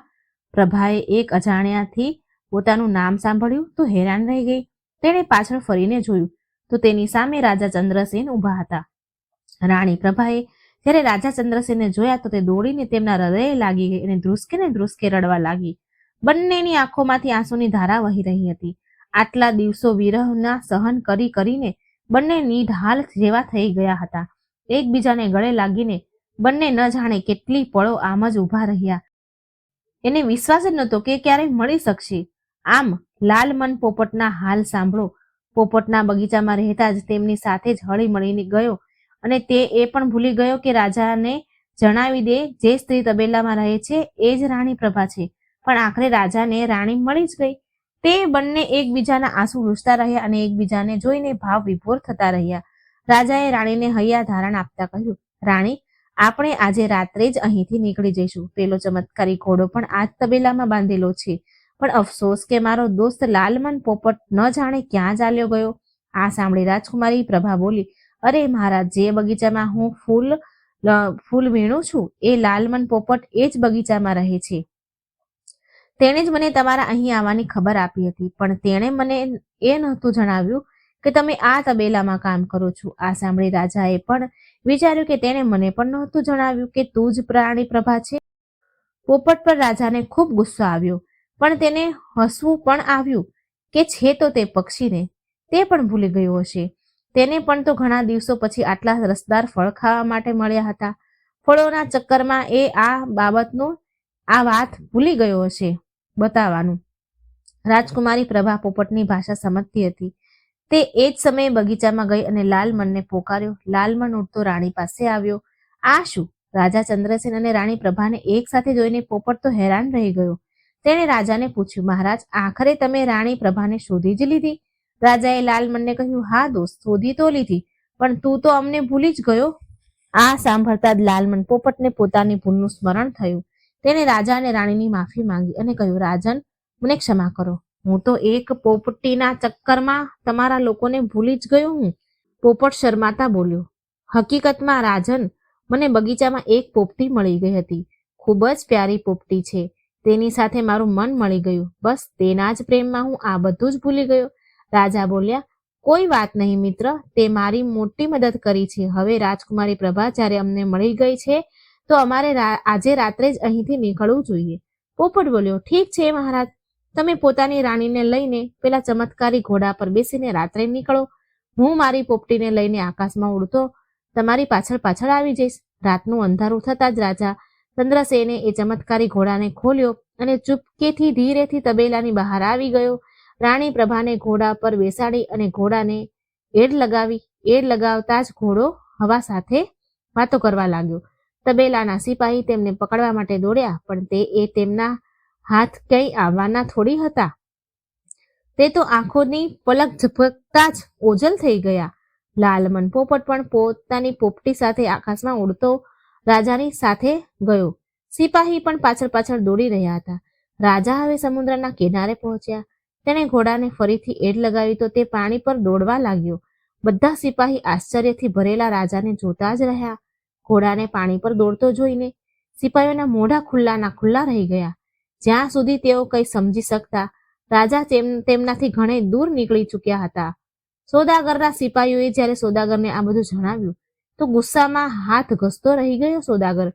પ્રભાએ એક અજાણ્યાથી પોતાનું નામ સાંભળ્યું તો હેરાન રહી ગઈ. તેણે પાછળ ફરીને જોયું તો તેની સામે રાજા ચંદ્રસેન ઊભા હતા. રાણી પ્રભાએ જ્યારે રાજા ચંદ્રસેનને જોયા તો તે દોડીને તેમના હૃદયે લાગી ગઈ અને ધ્રુસકે રડવા લાગી. બંનેની આંખોમાંથી આંસુની ધારા વહી રહી હતી. આટલા દિવસો વિરહના સહન કરીને બંને નિઢાલ જેવા થઈ ગયા હતા. એકબીજાને ગળે લાગીને બંને ન જાણે કેટલી પળો આમ જ ઊભા રહ્યા. એને વિશ્વાસ જ નહોતો કે ક્યારેય મળી શકશે. આમ લાલમન પોપટના હાલ સાંભળો. પોપટના બગીચામાં રહેતા જ તેમની સાથે જ હળી મળીને ગયો અને તે એ પણ ભૂલી ગયો કે રાજાને જણાવી દે જે સ્ત્રી તબેલામાં રહે છે એ જ રાણી પ્રભા છે. પણ આખરે રાજાને રાણી મળી જ ગઈ. તે બંને એકબીજાના આંસુ લૂછતા રહ્યા અને એકબીજાને જોઈને ભાવ વિભોર થતા રહ્યા. રાજાએ રાણીને હૈયા ધારણ આપતા કહ્યું, રાણી, આપણે આજે રાત્રે જ અહીંથી નીકળી જઈશું. પેલો ચમત્કારી ઘોડો પણ આ જ તબેલામાં બાંધેલો છે, પણ અફસોસ કે મારો દોસ્ત લાલમન પોપટ ન જાણે ક્યાં ચાલ્યો ગયો. આ સાંભળી રાજકુમારી પ્રભા બોલી, અરે મહારાજ, જે બગીચામાં હું ફૂલ વીણું છું એ લાલમન પોપટ એ જ બગીચામાં રહે છે. તેણે જ મને તમારા અહીં આવવાની ખબર આપી હતી, પણ તેણે મને એ નહોતું જણાવ્યું કે તમે આ તબેલામાં કામ કરો છો. આ સાંભળી રાજાએ પણ વિચાર્યું કે તેણે મને પણ નહોતું જણાવ્યું કે તું જ રાણી પ્રભા છે. પોપટ પર રાજાને ખૂબ ગુસ્સો આવ્યો, પણ તેને હસવું પણ આવ્યું કે છે તો તે પક્ષીને તે પણ ભૂલી ગયો હશે. તેને પણ તો ઘણા દિવસો પછી આટલા રસદાર ફળ ખાવા માટે મળ્યા હતા. ફળોના ચક્કરમાં એ આ વાત ભૂલી ગયો હશે બતાવવાનું. રાજકુમારી પ્રભા પોપટની ભાષા સમજતી હતી. તે એ જ સમયે બગીચામાં ગઈ અને લાલમનને પોકાર્યો. લાલમન ઉડતો રાણી પાસે આવ્યો. આ શું? રાજા ચંદ્રસેન અને રાણી પ્રભાને એક સાથે જોઈને પોપટ તો હેરાન રહી ગયો. તેણે રાજાને પૂછ્યું, મહારાજ, આખરે તમે રાણી પ્રભાને શોધી જ લીધી? રાજાએ લાલમનને કહ્યું, હા દોસ્ત, શોધી તો લીધી, પણ તું તો અમને ભૂલી જ ગયો. આ સાંભળતા જ લાલમન પોપટને પોતાની ભૂલનું સ્મરણ થયું. તેણે રાજા અને રાણીની માફી માંગી અને કહ્યું, રાજન, મને ક્ષમા કરો. હું તો એક પોપટીના ચક્કરમાં તમારા લોકોને ભૂલી જ ગયો હું. પોપટ શરમાતા બોલ્યો, હકીકતમાં રાજન, મને બગીચામાં એક પોપટી મળી ગઈ હતી. ખૂબ જ પ્યારી પોપટી છે. તેની સાથે મારું મન મળી ગયું. બસ તેના જ પ્રેમમાં હું આ બધું જ ભૂલી ગયો. રાજા બોલ્યા, કોઈ વાત નહીં મિત્ર, તે મારી મોટી મદદ કરી છે. હવે રાજકુમારી પ્રભા જ્યારે અમને મળી ગઈ છે તો અમારે આજે રાત્રે જ અહીંથી નીકળવું જોઈએ. પોપટ બોલ્યો, ઠીક છે મહારાજ, તમે પોતાની રાણીને લઈને પેલા ચમત્કારી ઘોડા પર બેસીને રાત્રે નીકળો. હું મારી પોપટીને લઈને આકાશમાં ઉડતો તમારી પાછળ પાછળ આવી જઈશ. રાતનું અંધારું થતાં જ રાજા ચંદ્રસેને એ ચમત્કારી ઘોડાને ખોલ્યો અને ચૂપકેથી ધીરેથી તબેલાની બહાર આવી ગયો. રાણી પ્રભાને ઘોડા પર બેસાડી અને ઘોડાને એડ લગાવી. એડ લગાવતા જ ઘોડો હવા સાથે વાતો કરવા લાગ્યો. તબેલાના સિપાહી તેમને પકડવા માટે દોડ્યા, પણ તેમના હાથ ક્યાંય આવવાના થોડી હતા. તે તો આંખોની પલક ઝપકતા જ ઓझल થઈ ગયા. લાલમન પોપટ પણ પોતાની પોપટી સાથે આકાશમાં ઉડતો રાજાની સાથે ગયો. સિપાહી પણ પાછળ પાછળ દોડી રહ્યા હતા. રાજા હવે સમુદ્રના કિનારે પહોંચ્યા. તેણે ઘોડાને ફરીથી એડ લગાવી તો તે પાણી પર દોડવા લાગ્યો. બધા સિપાહી આશ્ચર્યથી ભરેલા રાજાને જોતા જ રહ્યા. ઘોડાને પાણી પર દોડતો જોઈને સિપાહીઓના મોઢા ખુલ્લાના ખુલ્લા રહી ગયા. જ્યાં સુધી તેઓ કંઈ સમજી શકતા, રાજા તેમનાથી ઘણે દૂર નીકળી ચૂક્યા હતા. સોદાગરના સિપાહીઓએ જ્યારે સોદાગરને આ બધું જણાવ્યું તો ગુસ્સામાં હાથ ઘસતો રહી ગયો. સોદાગર,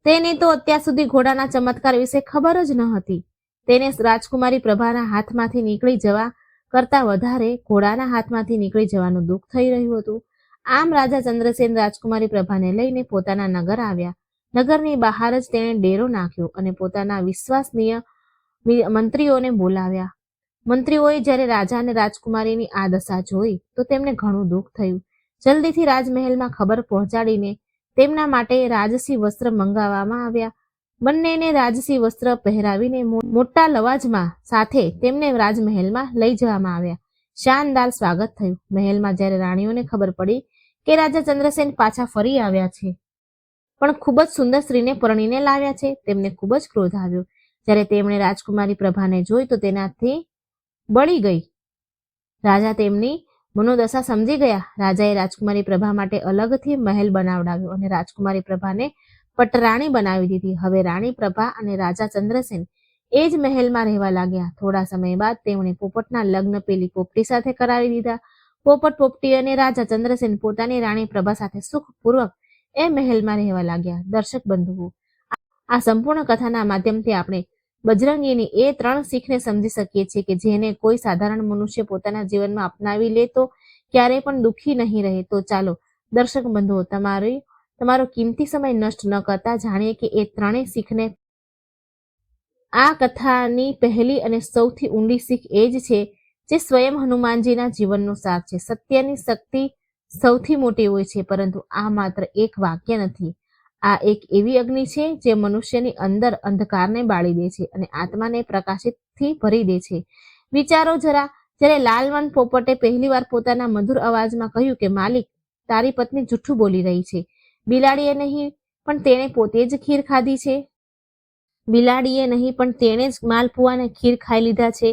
તેને તો અત્યાર સુધી ઘોડાના ચમત્કાર વિશે ખબર જ ન હતી. તેને રાજકુમારી પ્રભાના હાથમાંથી નીકળી જવા કરતા વધારે ઘોડાના હાથમાંથી નીકળી જવાનું દુઃખ થઈ રહ્યું હતું. આમ રાજા ચંદ્રસેન રાજકુમારી પ્રભાને લઈને પોતાના નગર આવ્યા. નગરની બહાર જ તેણે ડેરો નાખ્યો અને પોતાના વિશ્વાસનીય મંત્રીઓને બોલાવ્યા. મંત્રીઓએ જ્યારે રાજા અને રાજકુમારીની આ દશા જોઈ તો તેમને ઘણું દુઃખ થયું. જલ્દીથી રાજમહેલમાં ખબર પહોંચાડીને તેમના માટે રાજસી વસ્ત્ર મંગાવવામાં આવ્યા. બંનેને રાજસી વસ્ત્ર પહેરાવીને મોટા લવાજમાં સાથે તેમને રાજમહેલમાં લઈ જવામાં આવ્યા. શાનદાર સ્વાગત થયું. મહેલમાં જ્યારે રાણીઓને ખબર પડી કે રાજા ચંદ્રસેન પાછા ફરી આવ્યા છે, પણ ખૂબ જ સુંદર સ્ત્રીને પરણીને લાવ્યા છે, તેમને ખૂબ જ ક્રોધ આવ્યો. જ્યારે તેમણે રાજકુમારી પ્રભાને જોઈ તો તેનાથી બળી ગઈ. રાજા તેમની મનોદશા સમજી ગયા. રાજાએ રાજકુમારી પ્રભા માટે અલગથી મહેલ બનાવડાવ્યો અને રાજકુમારી પ્રભાને પટરાણી બનાવી દીધી. હવે રાણી પ્રભા અને રાજા ચંદ્રસેન એ જ મહેલમાં રહેવા લાગ્યા. થોડા સમય બાદ તેમણે પોપટના લગ્ન પેલી પોપટી સાથે કરાવી દીધા. પોપટ, પોપટી અને રાજા ચંદ્રસેન પોતાની રાણી પ્રભા સાથે સુખપૂર્વક એ મહેલમાં રહેવા લાગ્યા. દર્શક બંધુઓ, આ સંપૂર્ણ કથાના માધ્યમથી આપણે બજરંગીની એ 3 શીખને સમજી શકીએ છીએ કે જેને કોઈ સાધારણ મનુષ્ય પોતાના જીવનમાં અપનાવી લે તો ક્યારેય પણ દુઃખી નહીં રહે. તો ચાલો દર્શક બંધુઓ, તમારો કિંમતી સમય નષ્ટ ન કરતા જાણીએ કે એ 3 શીખને. આ કથાની પહેલી અને સૌથી ઊંડી શીખ એ જ છે જે સ્વયં હનુમાનજીના જીવનનો સાર છે. સત્યની શક્તિ સૌથી મોટી હોય છે, પરંતુ આ માત્ર એક વાક્ય નથી. આ એક એવી અગ્નિ છે જે મનુષ્યની અંદર અંધકારને બાળી દે છે અને આત્માને પ્રકાશિતથી ભરી દે છે. વિચારો જરા, જ્યારે લાલમન પોપટે પહેલીવાર પોતાના મધુર અવાજમાં કહ્યું કે માલિક, તારી પત્ની જૂઠું બોલી રહી છે. બિલાડીએ નહીં પણ તેણે પોતે જ ખીર ખાધી છે. બિલાડીએ નહીં પણ તેણે જ માલપુઆને ખીર ખાઈ લીધા છે.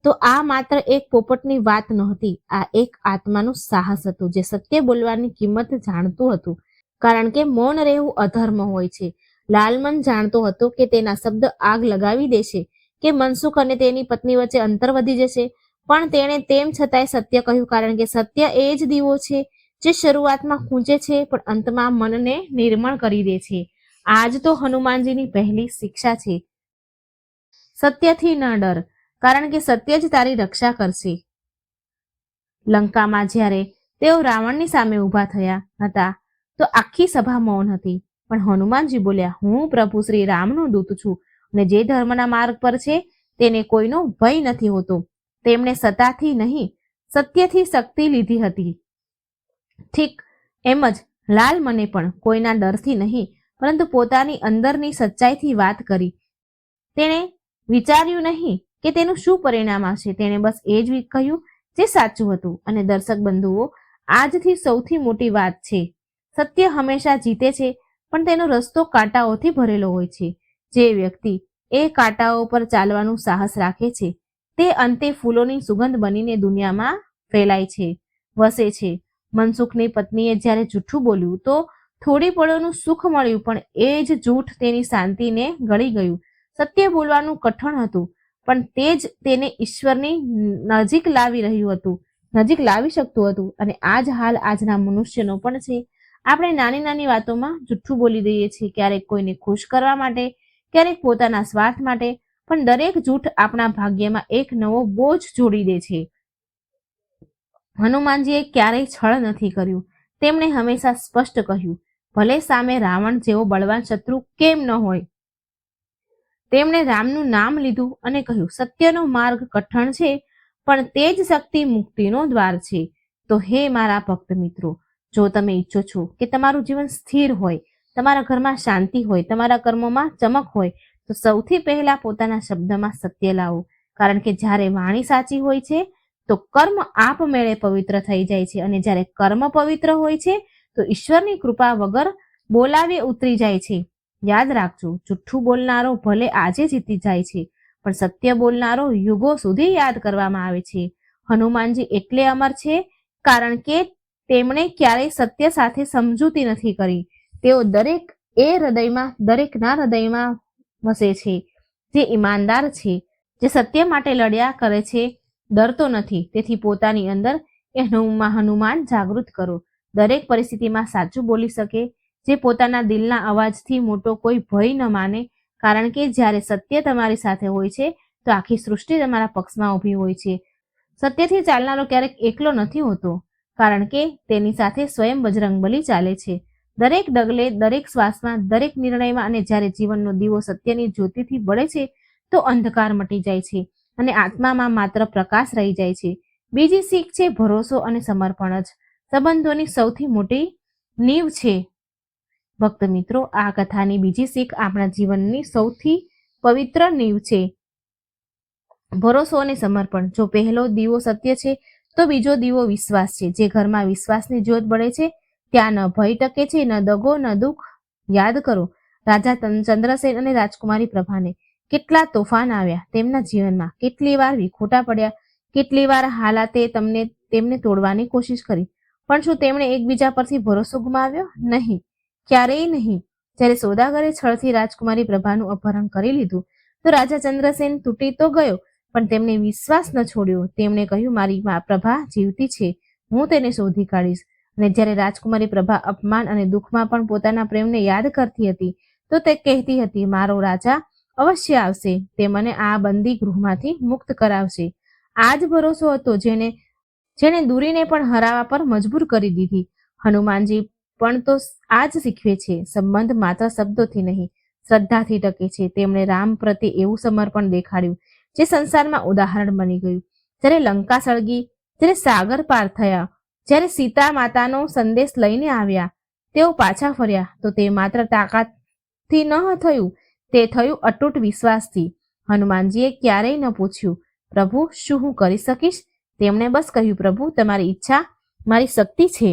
તો આ માત્ર એક પોપટની વાત નહોતી, આ એક આત્માનું સાહસ હતું જે સત્ય બોલવાની કિંમત જાણતું હતું, કારણ કે મૌન રહેવું અધર્મ હોય છે. લાલમન જાણતો હતો કે તેના શબ્દ આગ લગાવી દેશે, કે મનસુખ અને તેની પત્ની વચ્ચે અંતર વધી જશે, પણ તેણે તેમ છતાંય સત્ય કહ્યું, કારણ કે સત્ય એ જ દીવો છે જે શરૂઆતમાં ખૂંચે છે પણ અંતમાં મનને નિર્મળ કરી દે છે. આજ તો હનુમાનજીની પહેલી શિક્ષા છે. સત્યથી ન ડર, કારણ કે સત્ય જ તારી રક્ષા કરશે. લંકામાં જ્યારે તેઓ રાવણની સામે ઊભા થયા હતા તો આખી સભા મૌન હતી, પણ હનુમાનજી બોલ્યા, હું પ્રભુ શ્રી રામનો દૂત છું અને જે ધર્મના માર્ગ પર છે તેને કોઈનો ભય નથી હોતો. તેમણે સત્તાથી નહીં, સત્યથી શક્તિ લીધી હતી. ઠીક એમ જ લાલમને પણ કોઈના ડરથી નહીં પરંતુ પોતાની અંદરની સચ્ચાઈથી વાત કરી. તેણે વિચાર્યું નહીં કે તેનું શું પરિણામ આવશે. તેણે બસ એ જ કહ્યું જે સાચું હતું. અને દર્શક બંધુઓ, આજથી સૌથી મોટી વાત છે, સત્ય હંમેશા જીતે છે, પણ તેનો રસ્તો કાંટાઓથી ભરેલો હોય છે. જે વ્યક્તિ એ કાંટાઓ પર ચાલવાનું સાહસ રાખે છે તે અંતે ફૂલોની સુગંધ બનીને દુનિયામાં ફેલાય છે, વસે છે. મનસુખની પત્નીએ જ્યારે જૂઠું બોલ્યું તો થોડી પળોનું સુખ મળ્યું, પણ એ જ જૂઠ તેની શાંતિને ગળી ગયું. સત્ય બોલવાનું કઠણ હતું, પણ તે જ તેને ઈશ્વરની નજીક લાવી રહ્યું હતું, નજીક લાવી શકતું હતું. અને આ જ હાલ આજના મનુષ્યનો પણ છે. આપણે નાની નાની વાતોમાં જૂઠું બોલી દઈએ છીએ, ક્યારેક કોઈને ખુશ કરવા માટે, ક્યારેક પોતાના સ્વાર્થ માટે, પણ દરેક જૂઠ આપણા ભાગ્યમાં એક નવો બોજ જોડી દે છે. હનુમાનજીએ ક્યારેય છળ નથી કર્યું. તેમણે હંમેશા સ્પષ્ટ કહ્યું, ભલે સામે રાવણ જેવો બળવાન શત્રુ કેમ ન હોય. તેમણે રામનું નામ લીધું અને કહ્યું, સત્યનો માર્ગ કઠણ છે, પણ તે જ શક્તિ મુક્તિનો દ્વાર છે. તો હે મારા ભક્ત મિત્રો, જો તમે ઈચ્છો છો કે તમારું જીવન સ્થિર હોય, તમારા ઘરમાં શાંતિ હોય, તમારા કર્મોમાં ચમક હોય, તો સૌથી પહેલા પોતાના શબ્દમાં સત્ય લાવો. કારણ કે જ્યારે વાણી સાચી હોય છે તો કર્મ આપમેળે પવિત્ર થઈ જાય છે, અને જ્યારે કર્મ પવિત્ર હોય છે તો ઈશ્વરની કૃપા વગર બોલાવે ઉતરી જાય છે. યાદ રાખજો, જુઠ્ઠું બોલનારો ભલે આજે જીતી જાય છે, પણ સત્ય બોલનારો યુગો સુધી યાદ કરવામાં આવે છે. હનુમાનજી એટલે અમર છે કારણ કે તેમણે ક્યારેય સત્ય સાથે સમજૂતી નથી કરી. તેઓ દરેકના હૃદયમાં વસે છે. જે ઈમાનદાર છે, જે સત્ય માટે લડ્યા કરે છે, ડરતો નથી. તેથી પોતાની અંદર એ હનુમાન જાગૃત કરો. દરેક પરિસ્થિતિમાં સાચું બોલી શકે, જે પોતાના દિલના અવાજથી મોટો કોઈ ભય ન માને. કારણ કે જ્યારે સત્ય તમારી સાથે હોય છે તો આખી સૃષ્ટિ તમારા પક્ષમાં ઊભી હોય છે. સત્યથી ચાલનારો ક્યારેક એકલો નથી હોતો, કારણ કે તેની સાથે સ્વયં બજરંગબલી ચાલે છે. દરેક ડગલે, દરેક શ્વાસમાં, દરેક નિર્ણયમાં. અને જ્યારે જીવનનો દીવો સત્યની જ્યોતિથી બળે છે તો અંધકાર મટી જાય છે અને આત્મામાં માત્ર પ્રકાશ રહી જાય છે. બીજી શીખ છે ભરોસો અને સમર્પણ જ સંબંધોની સૌથી મોટી નીવ છે. ભક્ત મિત્રો, આ કથાની બીજી શીખ આપણા જીવનની સૌથી પવિત્ર નીવ છે, ભરોસો અને સમર્પણ. જો પહેલો દીવો સત્ય છે તો બીજો દીવો વિશ્વાસ છે. જે ઘરમાં વિશ્વાસની જ્યોત બળે છે ત્યાં ન ભય ટકે છે, ન દગો, ન દુઃખ. યાદ કરો, રાજા ચંદ્રસેન અને રાજકુમારી પ્રભાને કેટલા તોફાન આવ્યા તેમના જીવનમાં, કેટલી વાર વિખોટા પડ્યા, કેટલી વાર હાલાતે તેમને તોડવાની કોશિશ કરી, પણ શું તેમણે એકબીજા પરથી ભરોસો ગુમાવ્યો? નહીં, ક્યારેય નહીં. જ્યારે સોદાગરે છળથી રાજકુમારી પ્રભાનું અપહરણ કરી લીધું તો રાજા ચંદ્રસેન તૂટી તો ગયો, પણ તેમણે વિશ્વાસ ન છોડ્યો. તેમણે કહ્યું, મારી પ્રભા જીવતી છે, હું તેને શોધી કાઢીશ. અને જ્યારે રાજકુમારી પ્રભા અપમાન અને દુઃખમાં પણ પોતાના પ્રેમને યાદ કરતી હતી તો તે કહેતી હતી, મારો રાજા અવશ્ય આવશે, તે મને આ બંદી ગૃહમાંથી મુક્ત કરાવશે. આ જ ભરોસો હતો જેણે દૂરીને પણ હરાવા પર મજબૂર કરી દીધી. હનુમાનજી પણ તો આ જ શીખવે છે. સંબંધ માત્ર શબ્દોથી નહીં, શ્રદ્ધાથી ટકે છે. તેમણે રામ પ્રત્યે એવું સમર્પણ દેખાડ્યું જે સંસારમાં ઉદાહરણ બની ગયું. જ્યારે લંકા સળગી, જ્યારે સાગર પાર થયા, જ્યારે સીતા માતાનો સંદેશ લઈને આવ્યા, તેઓ પાછા ફર્યા તો તે માત્ર તાકાતથી ન થયું, તે થયું અતૂટ વિશ્વાસથી. હનુમાનજીએ ક્યારેય ન પૂછ્યું, પ્રભુ શું હું કરી શકીશ? તેમણે બસ કહ્યું, પ્રભુ તમારી ઈચ્છા મારી શક્તિ છે.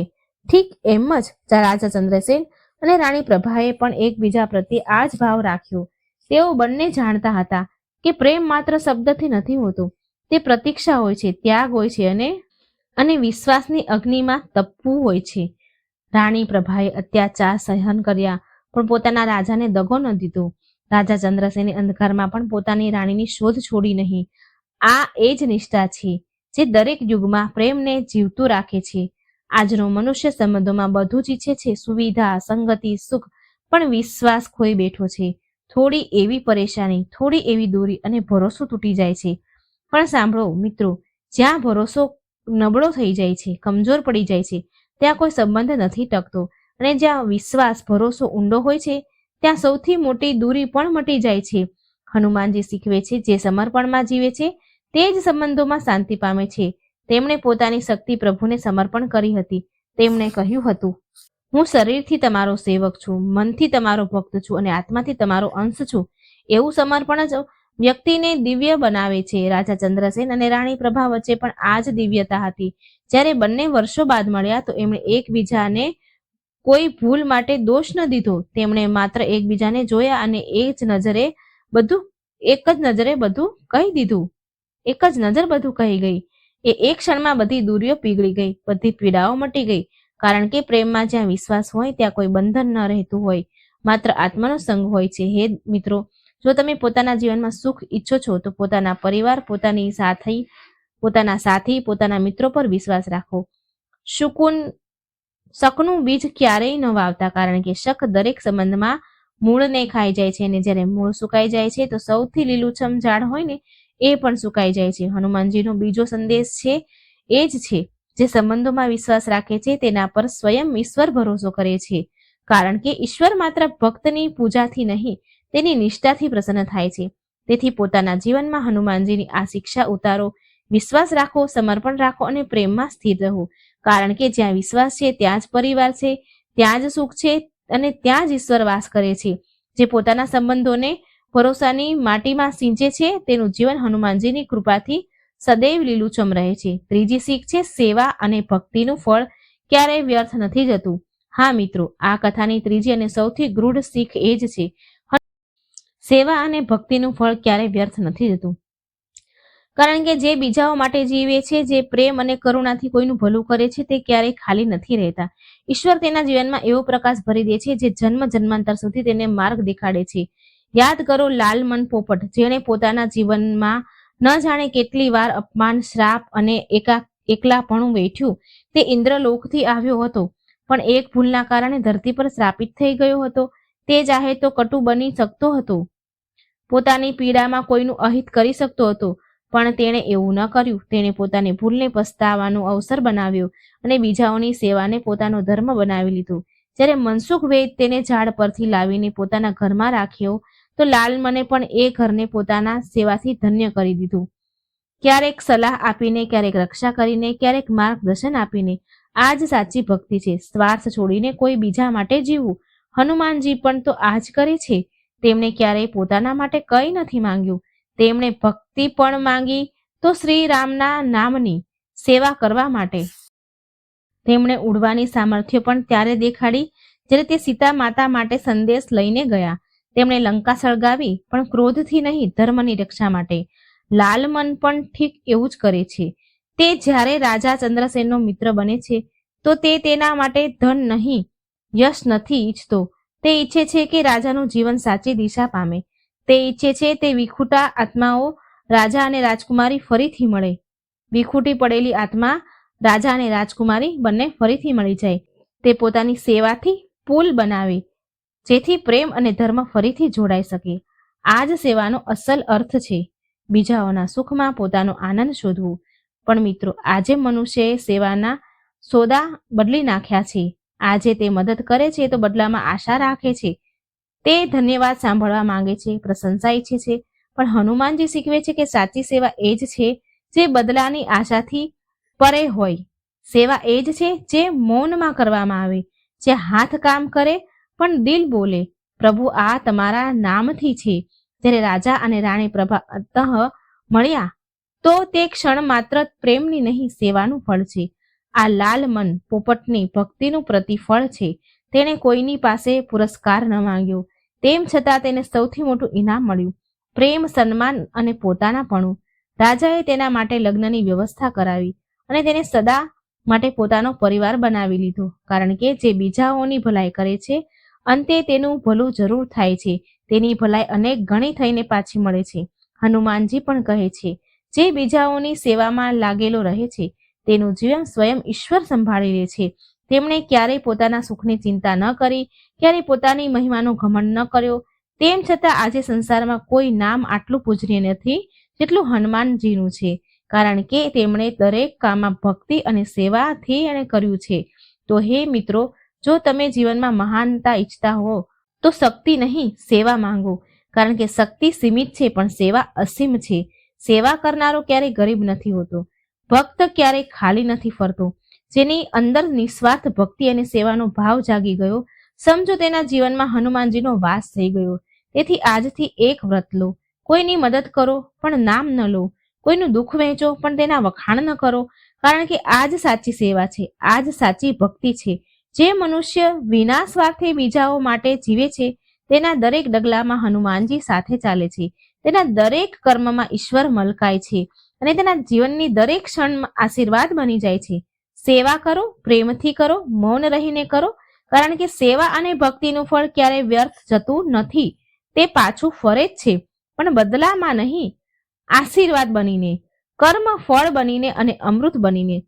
ઠીક એમ જ રાજા ચંદ્રસેન અને રાણી પ્રભાએ પણ એકબીજા પ્રત્યે આ જ ભાવ રાખ્યો. તેઓ બંને જાણતા હતા કે પ્રેમ માત્ર શબ્દથી નથી હોતો, તે પ્રતીક્ષા હોય છે, ત્યાગ હોય છે અને વિશ્વાસની અગ્નિમાં તપવું હોય છે. રાણી પ્રભાએ અત્યાચાર સહન કર્યા પણ પોતાના રાજાને દગો ન દીધો. રાજા ચંદ્રસેને અંધકારમાં પણ પોતાની રાણીની શોધ છોડી નહીં. આ એ જ નિષ્ઠા છે જે દરેક યુગમાં પ્રેમને જીવતું રાખે છે. આજનો મનુષ્ય સંબંધોમાં બધું જ ઈચ્છે છે, સુવિધા, સંગતિ, સુખ, પણ વિશ્વાસ ખોઈ બેઠો છે. થોડી એવી પરેશાની, થોડી એવી દૂરી અને ભરોસો તૂટી જાય છે. પણ સાંભળો મિત્રો, જ્યાં ભરોસો નબળો થઈ જાય છે, કમજોર પડી જાય છે, ત્યાં કોઈ સંબંધ નથી ટકતો. અને જ્યાં વિશ્વાસ, ભરોસો ઊંડો હોય છે ત્યાં સૌથી મોટી દૂરી પણ મટી જાય છે. હનુમાનજી શીખવે છે, જે સમર્પણમાં જીવે છે તે જ સંબંધોમાં શાંતિ પામે છે. તેમણે પોતાની શક્તિ પ્રભુને સમર્પણ કરી હતી. તેમણે કહ્યું હતું, હું શરીરથી તમારો સેવક છું, મનથી તમારો ભક્ત છું અને આત્માથી તમારો અંશ છું. એવું સમર્પણ જ વ્યક્તિને દિવ્ય બનાવે છે. રાજા ચંદ્રસેન અને રાણી પ્રભા વચ્ચે પણ આ જ દિવ્યતા હતી. જ્યારે બંને વર્ષો બાદ મળ્યા તો એમણે એકબીજાને કોઈ ભૂલ માટે દોષ ન દીધો. તેમણે માત્ર એકબીજાને જોયા અને એક જ નજરે બધું કહી દીધું. એક જ નજર બધું કહી ગઈ. એ એક ક્ષણમાં બધી દૂરીઓ પીગળી ગઈ, બધી પીડાઓ મટી ગઈ. કારણ કે પ્રેમમાં જ્યાં વિશ્વાસ હોય ત્યાં કોઈ બંધન ન રહેતું હોય, માત્ર આત્માનો સંગ હોય છે. હે મિત્રો, જો તમે પોતાના જીવનમાં સુખ ઈચ્છો છો તો પોતાના પરિવાર, પોતાના સાથી, પોતાના મિત્રો પર વિશ્વાસ રાખો. શકનું બીજ ક્યારેય ન વાવતા, કારણ કે શક દરેક સંબંધમાં મૂળને ખાઈ જાય છે અને જ્યારે મૂળ સુકાઈ જાય છે તો સૌથી લીલુંછમ ઝાડ હોય ને એ પણ સુકાઈ જાય છે. હનુમાનજીનો બીજો સંદેશ છે એ જ છે, જે સંબંધોમાં વિશ્વાસ રાખે છે તેના પર સ્વયં ઈશ્વર ભરોસો કરે છે. કારણ કે ઈશ્વર માત્ર ભક્તની પૂજાથી નહીં, તેની નિષ્ઠાથી પ્રસન્ન થાય છે. તેથી પોતાના જીવનમાં હનુમાનજીની આ શિક્ષા ઉતારો, વિશ્વાસ રાખો, સમર્પણ રાખો અને પ્રેમમાં સ્થિર રહો. કારણ કે જ્યાં વિશ્વાસ છે ત્યાં જ પરિવાર છે, ત્યાં જ સુખ છે અને ત્યાં જ ઈશ્વર વાસ કરે છે. જે પોતાના સંબંધોને ભરોસાની માટીમાં સિંચે છે તેનું જીવન હનુમાનજીની કૃપાથી સદૈવ લીલુંછમ રહે છે. ત્રીજી શીખ છે, સેવા અને ભક્તિનું ફળ ક્યારેય વ્યર્થ નથી જતું. હા મિત્રો, આ કથાની ત્રીજી અને સૌથી ગૂઢ શીખ એ જ છે, સેવા અને ભક્તિનું ફળ ક્યારેય વ્યર્થ નથી જતું. કારણ કે જે બીજાઓ માટે જીવે છે, જે પ્રેમ અને કરુણાથી કોઈનું ભલું કરે છે, તે ક્યારેય ખાલી નથી રહેતા. ઈશ્વર તેના જીવનમાં એવો પ્રકાશ ભરી દે છે જે જન્મ જન્માંતર સુધી તેને માર્ગ દેખાડે છે. યાદ કરો લાલમન પોપટ, જેણે પોતાના જીવનમાં ન જાણે કેટલી વાર અપમાન, શ્રાપ અને એકલાપણું વેઠ્યું. તે ઇન્દ્રલોકથી આવ્યો હતો, પણ એક ભૂલના કારણે ધરતી પર શ્રાપિત થઈ ગયો હતો. તે ચાહે તો કટુ બની શકતો હતો, પોતાની પીડામાં કોઈનું અહિત કરી શકતો હતો, પણ તેણે એવું ન કર્યું. તેણે પોતાની ભૂલને પસ્તાવાનો અવસર બનાવ્યો અને બીજાઓની સેવાને પોતાનો ધર્મ બનાવી લીધો. જ્યારે મનસુખ વૈદ તેને ઝાડ પરથી લાવીને પોતાના ઘરમાં રાખ્યો તો લાલમને પણ એ ઘરને પોતાના સેવાથી ધન્ય કરી દીધું. ક્યારેક સલાહ આપીને, ક્યારેક રક્ષા કરીને, ક્યારેક માર્ગદર્શન આપીને. આ જ સાચી ભક્તિ છે, સ્વાર્થ છોડીને કોઈ બીજા માટે જીવવું. હનુમાનજી પણ તો આ જ કરે છે. તેમણે ક્યારેય પોતાના માટે કંઈ નથી માંગ્યું. તેમણે ભક્તિ પણ માંગી તો શ્રી રામના નામની સેવા કરવા માટે. તેમણે ઉડવાની સામર્થ્ય પણ ત્યારે દેખાડી જ્યારે તે સીતા માતા માટે સંદેશ લઈને ગયા. તેમણે લંકા સળગાવી, પણ ક્રોધથી નહીં, ધર્મની રક્ષા માટે. લાલમન પણ ઠીક એવું જ કરે છે. તે જ્યારે રાજા ચંદ્રસેનનો મિત્ર બને છે તો તે તેના માટે ધન નહીં, યશ નથી ઈચ્છતો. તે ઈચ્છે છે કે રાજાનું જીવન સાચી દિશા પામે. તે ઈચ્છે છે તે વિખૂટા આત્માઓ રાજા અને રાજકુમારી ફરીથી મળે. વિખૂટી પડેલી આત્મા રાજા અને રાજકુમારી બંને ફરીથી મળી જાય. તે પોતાની સેવાથી પુલ બનાવે, જેથી પ્રેમ અને ધર્મ ફરીથી જોડાઈ શકે. આ જ સેવાનો અસલ અર્થ છે, બીજાઓના સુખમાં પોતાનો આનંદ શોધવું. પણ મિત્રો, આજે મનુષ્યએ સેવાના સોદા બદલી નાખ્યા છે. આજે તે મદદ કરે છે તો બદલામાં આશા રાખે છે. તે ધન્યવાદ સાંભળવા માંગે છે, પ્રશંસા ઈચ્છે છે. પણ હનુમાનજી શીખવે છે કે સાચી સેવા એ જ છે જે બદલાની આશાથી પરે હોય. સેવા એ જ છે જે મૌનમાં કરવામાં આવે, જે હાથ કામ કરે પણ દિલ બોલે, પ્રભુ આ તમારા નામથી છે. જ્યારે રાજા અને રાણી પ્રભા અંતઃ મળ્યા તો તે ક્ષણ માત્ર પ્રેમની નહીં, સેવાનું ફળ છે. આ લાલ મન પોપટની ભક્તિનું પ્રતિફળ છે. તેણે કોઈની પાસે પુરસ્કાર ન માંગ્યો, તેમ છતાં તેને સૌથી મોટું ઇનામ મળ્યું, પ્રેમ, સન્માન અને પોતાનાપણું. રાજાએ તેના માટે લગ્નની વ્યવસ્થા કરાવી અને તેને સદા માટે પોતાનો પરિવાર બનાવી લીધો. કારણ કે જે બીજાઓની ભલાઈ કરે છે, અંતે તેનું ભલું જરૂર થાય છે. તેની ભલાઈ અનેક ગણી થઈને પાછી મળે છે. હનુમાનજી પણ કહે છે, જે બીજાઓની સેવામાં લાગેલો રહે છે તેનું જીવન સ્વયં ઈશ્વર સંભાળી લે છે. તેમણે ક્યારેય પોતાના સુખની ચિંતા ન કરી, ક્યારેય પોતાની મહિમાનો ઘમંડ ન કર્યો. તેમ છતાં આજે સંસારમાં કોઈ નામ આટલું પૂજનીય નથી જેટલું હનુમાનજીનું છે. કારણ કે તેમણે દરેક કામમાં ભક્તિ અને સેવાથી એણે કર્યું છે. તો હે મિત્રો, જો તમે જીવનમાં મહાનતા ઈચ્છતા હો તો શક્તિ નહીં, સેવા માંગો. કારણ કે શક્તિ સીમિત છે પણ સેવા અસીમ છે. સેવા કરનારો ક્યારેય ગરીબ નથી હોતો, ભક્ત ક્યારેય ખાલી નથી ફરતો. જેની અંદર નિસ્વાર્થ ભક્તિ અને સેવાનો ભાવ જાગી ગયો, સમજો તેના જીવનમાં હનુમાનજીનો વાસ થઈ ગયો. તેથી આજથી એક વ્રત લો, કોઈની મદદ કરો પણ નામ ન લો, કોઈનું દુઃખ વહેંચો પણ તેના વખાણ ન કરો, કારણ કે આ જ સાચી સેવા છે, આ જ સાચી ભક્તિ છે. જે મનુષ્ય વિના સ્વાર્થે બીજાઓ માટે જીવે છે તેના દરેક ડગલામાં હનુમાનજી સાથે ચાલે છે, તેના દરેક કર્મમાં ઈશ્વર મલકાય છે અને તેના જીવનની દરેક ક્ષણમાં આશીર્વાદ બની જાય છે. સેવા કરો, પ્રેમથી કરો, મૌન રહીને કરો, કારણ કે સેવા અને ભક્તિનું ફળ ક્યારેય વ્યર્થ જતું નથી. તે પાછું ફરે જ છે, પણ બદલામાં નહીં, આશીર્વાદ બનીને, કર્મ ફળ બનીને અને અમૃત બનીને.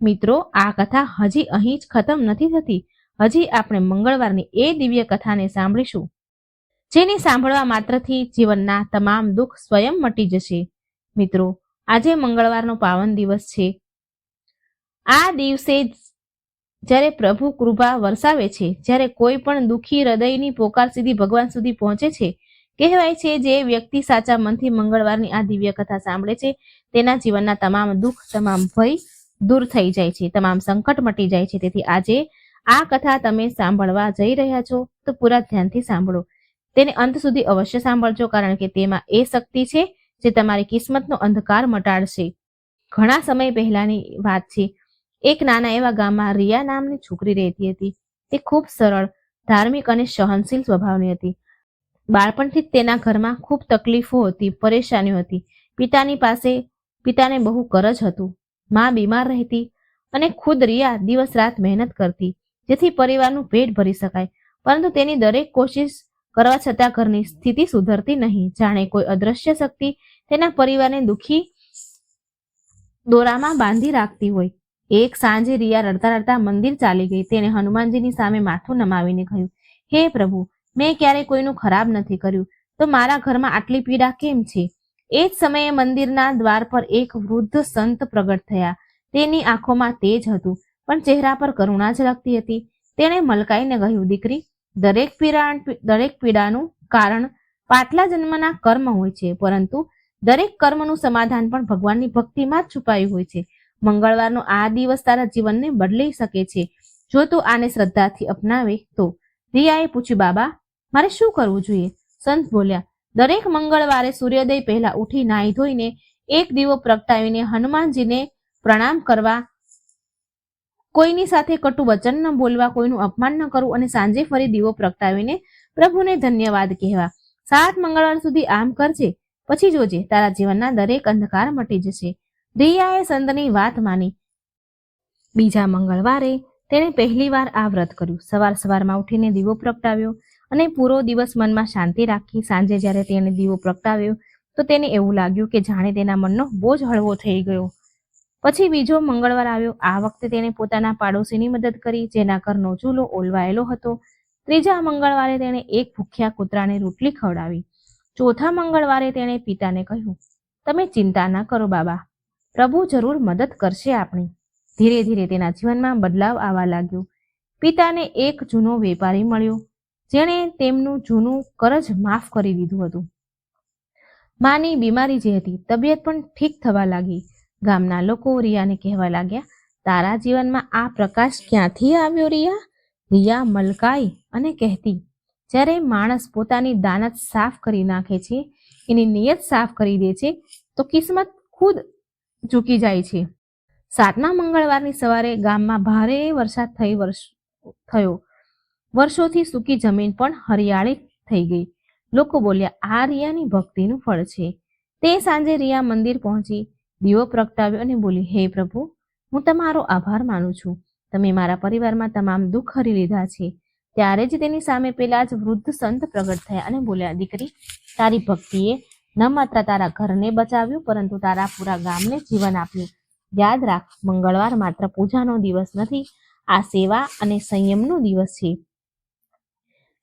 મિત્રો, આ કથા હજી અહીં જ ખતમ નથી થતી. હજી આપણે મંગળવારની એ દિવ્ય કથાને સાંભળીશું, જેને સાંભળવા માત્રથી જીવનના તમામ દુઃખ સ્વયં મટી જશે. મિત્રો, આજે મંગળવારનો પાવન દિવસ છે. આ દિવસે જ્યારે પ્રભુ કૃપા વરસાવે છે, જ્યારે કોઈ પણ દુઃખી હૃદયની પોકાર સીધી ભગવાન સુધી પહોંચે છે, કહેવાય છે જે વ્યક્તિ સાચા મનથી મંગળવારની આ દિવ્ય કથા સાંભળે છે તેના જીવનના તમામ દુઃખ, તમામ ભય દૂર થઈ જાય છે, તમામ સંકટ મટી જાય છે. તેથી આજે આ કથા તમે સાંભળવા જઈ રહ્યા છો તો પૂરા ધ્યાનથી સાંભળો, તેને અંત સુધી અવશ્ય સાંભળજો, કારણ કે તેમાં એ શક્તિ છે જે તમારી કિસ્મતનો અંધકાર મટાડશે. ઘણા સમય પહેલાની વાત છે. એક નાના એવા ગામમાં રિયા નામની છોકરી રહેતી હતી. તે ખૂબ સરળ, ધાર્મિક અને સહનશીલ સ્વભાવની હતી. બાળપણથી જ તેના ઘરમાં ખૂબ તકલીફો હતી, પરેશાનીઓ હતી. પિતાને બહુ કરજ હતું. માં બીમાર રહેતી અને ખુદ રિયા દિવસ રાત મહેનત કરતી જેથી પરિવારનું પેટ ભરી શકાય, પરંતુ તેની દરેક કોશિશ કરવા છતાં ઘરની સ્થિતિ સુધરતી નહીં. જાણે કોઈ અદ્રશ્ય શક્તિ તેના પરિવારને દુઃખી દોરામાં બાંધી રાખતી હોય. એક સાંજે રિયા રડતા રડતા મંદિર ચાલી ગઈ. તેને હનુમાનજીની સામે માથું નમાવીને કહ્યું, હે પ્રભુ, મેં ક્યારેય કોઈનું ખરાબ નથી કર્યું, તો મારા ઘરમાં આટલી પીડા કેમ છે? એ જ સમયે મંદિરના દ્વાર પર એક વૃદ્ધ સંત પ્રગટ થયા. તેની આંખોમાં તેજ હતું, પણ ચહેરા પર કરુણા ઝળકતી હતી. તેણે મલકાઈને કહ્યું, દીકરી, દરેક પીડાનું કારણ પાછલા જન્મના કર્મ હોય છે, પરંતુ દરેક કર્મનું સમાધાન પણ ભગવાનની ભક્તિમાં જ છુપાયું હોય છે. મંગળવારનો આ દિવસ તારા જીવનને બદલી શકે છે, જો તું આને શ્રદ્ધાથી અપનાવે તો. રિયાએ પૂછ્યું, બાબા, મારે શું કરવું જોઈએ? સંત બોલ્યા, દરેક મંગળવારે સૂર્યોદય પહેલા ઉઠી નાહી ધોઈને એક દીવો પ્રગટાવીને હનુમાનજીને પ્રણામ કરવા, કોઈની સાથે કટુ વચન ન બોલવા, કોઈનું અપમાન ન કરવું અને સાંજે ફરી દીવો પ્રગટાવીને પ્રભુને ધન્યવાદ કહેવા. 7 મંગળવાર સુધી આમ કરજે, પછી જોજે તારા જીવનના દરેક અંધકાર મટી જશે. રિયાએ સંતની વાત માની. બીજા મંગળવારે તેણે પહેલીવાર આ વ્રત કર્યું. સવારમાં ઉઠીને દીવો પ્રગટાવ્યો અને પૂરો દિવસ મનમાં શાંતિ રાખી. સાંજે જ્યારે તેણે દીવો પ્રગટાવ્યો તો તેને એવું લાગ્યું કે જાણે તેના મનનો બોજ હળવો થઈ ગયો. પછી બીજો મંગળવાર આવ્યો. આ વખતે તેણે પોતાના પાડોશીની મદદ કરી, જેના ઘરનો ચૂલો ઓલવાયેલો હતો. ત્રીજા મંગળવારે તેણે એક ભૂખ્યા કૂતરાને રોટલી ખવડાવી. ચોથા મંગળવારે તેણે પિતાને કહ્યું, તમે ચિંતા ન કરો બાબા, પ્રભુ જરૂર મદદ કરશે આપણી. ધીરે ધીરે તેના જીવનમાં બદલાવ આવવા લાગ્યો. પિતાને એક જૂનો વેપારી મળ્યો, જેણે તેમનું જૂનું કરજ માફ કરી દીધું હતું. માની બીમારી જે હતી, તબિયત પણ ઠીક થવા લાગી. ગામના લોકો રિયાને કહેવા લાગ્યા, તારા જીવનમાં આ પ્રકાશ ક્યાંથી આવ્યો રિયા? રિયા મલકાઈ અને કહેતી, જ્યારે માણસ પોતાની દાનત સાફ કરી નાખે છે, એની નિયત સાફ કરી દે છે, તો કિસ્મત ખુદ ઝૂકી જાય છે. 7મા મંગળવારની સવારે ગામમાં ભારે વરસાદ થયો. વર્ષોથી સૂકી જમીન પણ હરિયાળી થઈ ગઈ. લોકો બોલ્યા, આ રિયાની ભક્તિનું ફળ છે. તે સાંજે રિયા મંદિર પહોંચી, દીવો પ્રગટાવ્યો અને બોલી, હે પ્રભુ, હું તમારો આભાર માનું છું. તમે મારા પરિવારમાં તમામ દુઃખ હરી લીધા છે. ત્યારે જ તેની સામે પેલા જ વૃદ્ધ સંત પ્રગટ થયા અને બોલ્યા, દીકરી, તારી ભક્તિએ ન માત્ર તારા ઘરને બચાવ્યું, પરંતુ તારા પૂરા ગામને જીવન આપ્યું. યાદ રાખ, મંગળવાર માત્ર પૂજાનો દિવસ નથી, આ સેવા અને સંયમનો દિવસ છે.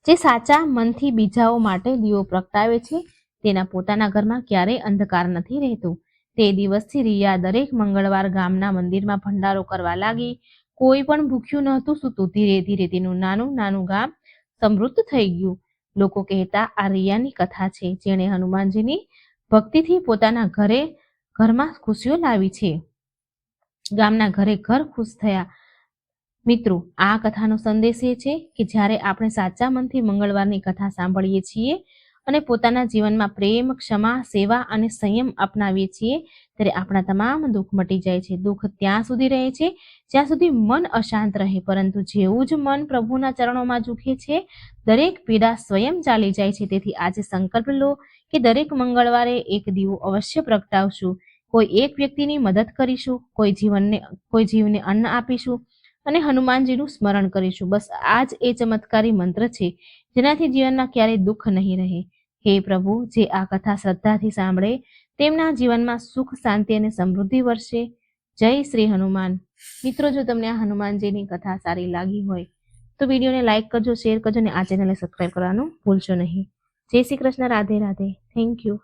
જે સાચા મનથી બીજાઓ માટે દીવો પ્રગટાવે છે, તેના પોતાના ઘરમાં ક્યારેય અંધકાર નથી રહેતો. તે દિવસથી રિયા દરેક મંગળવાર ગામના મંદિરમાં ભંડારો કરવા લાગી. કોઈ પણ ભૂખ્યું નહોતું સૂતું. ધીરે ધીરે તેનું નાનું નાનું ગામ સમૃદ્ધ થઈ ગયું. લોકો કહેતા, આ રિયાની કથા છે, જેણે હનુમાનજીની ભક્તિથી પોતાના ઘરમાં ખુશીઓ લાવી છે. ગામના ઘરે ઘર ખુશ થયા. મિત્રો, આ કથાનો સંદેશ એ છે કે જ્યારે આપણે સાચા મનથી મંગળવારની કથા સાંભળીએ છીએ અને પોતાના જીવનમાં પ્રેમ, ક્ષમા, સેવા અને સંયમ અપનાવીએ છીએ ત્યારે આપણા તમામ દુઃખ મટી જાય છે. દુઃખ ત્યાં સુધી રહે છે જ્યાં સુધી મન અશાંત રહે, પરંતુ જેવું જ મન પ્રભુના ચરણોમાં ઝૂકે છે, દરેક પીડા સ્વયં ચાલી જાય છે. તેથી આજે સંકલ્પ લો કે દરેક મંગળવારે એક દીવો અવશ્ય પ્રગટાવશું, કોઈ એક વ્યક્તિની મદદ કરીશું, કોઈ જીવને અન્ન આપીશું અને હનુમાનજીનું સ્મરણ કરીશું. બસ આ જ એ ચમત્કારી મંત્ર છે જેનાથી જીવનમાં ક્યારેય દુઃખ નહીં રહે. હે પ્રભુ, જે આ કથા શ્રદ્ધાથી સાંભળે તેમના જીવનમાં સુખ, શાંતિ અને સમૃદ્ધિ વરસે. જય શ્રી હનુમાન. મિત્રો, જો તમને આ હનુમાનજીની કથા સારી લાગી હોય તો વિડીયોને લાઈક કરજો, શેર કરજો અને આ ચેનલને સબસ્ક્રાઈબ કરવાનું ભૂલશો નહીં. જય શ્રી કૃષ્ણ. રાધે રાધે. Thank you.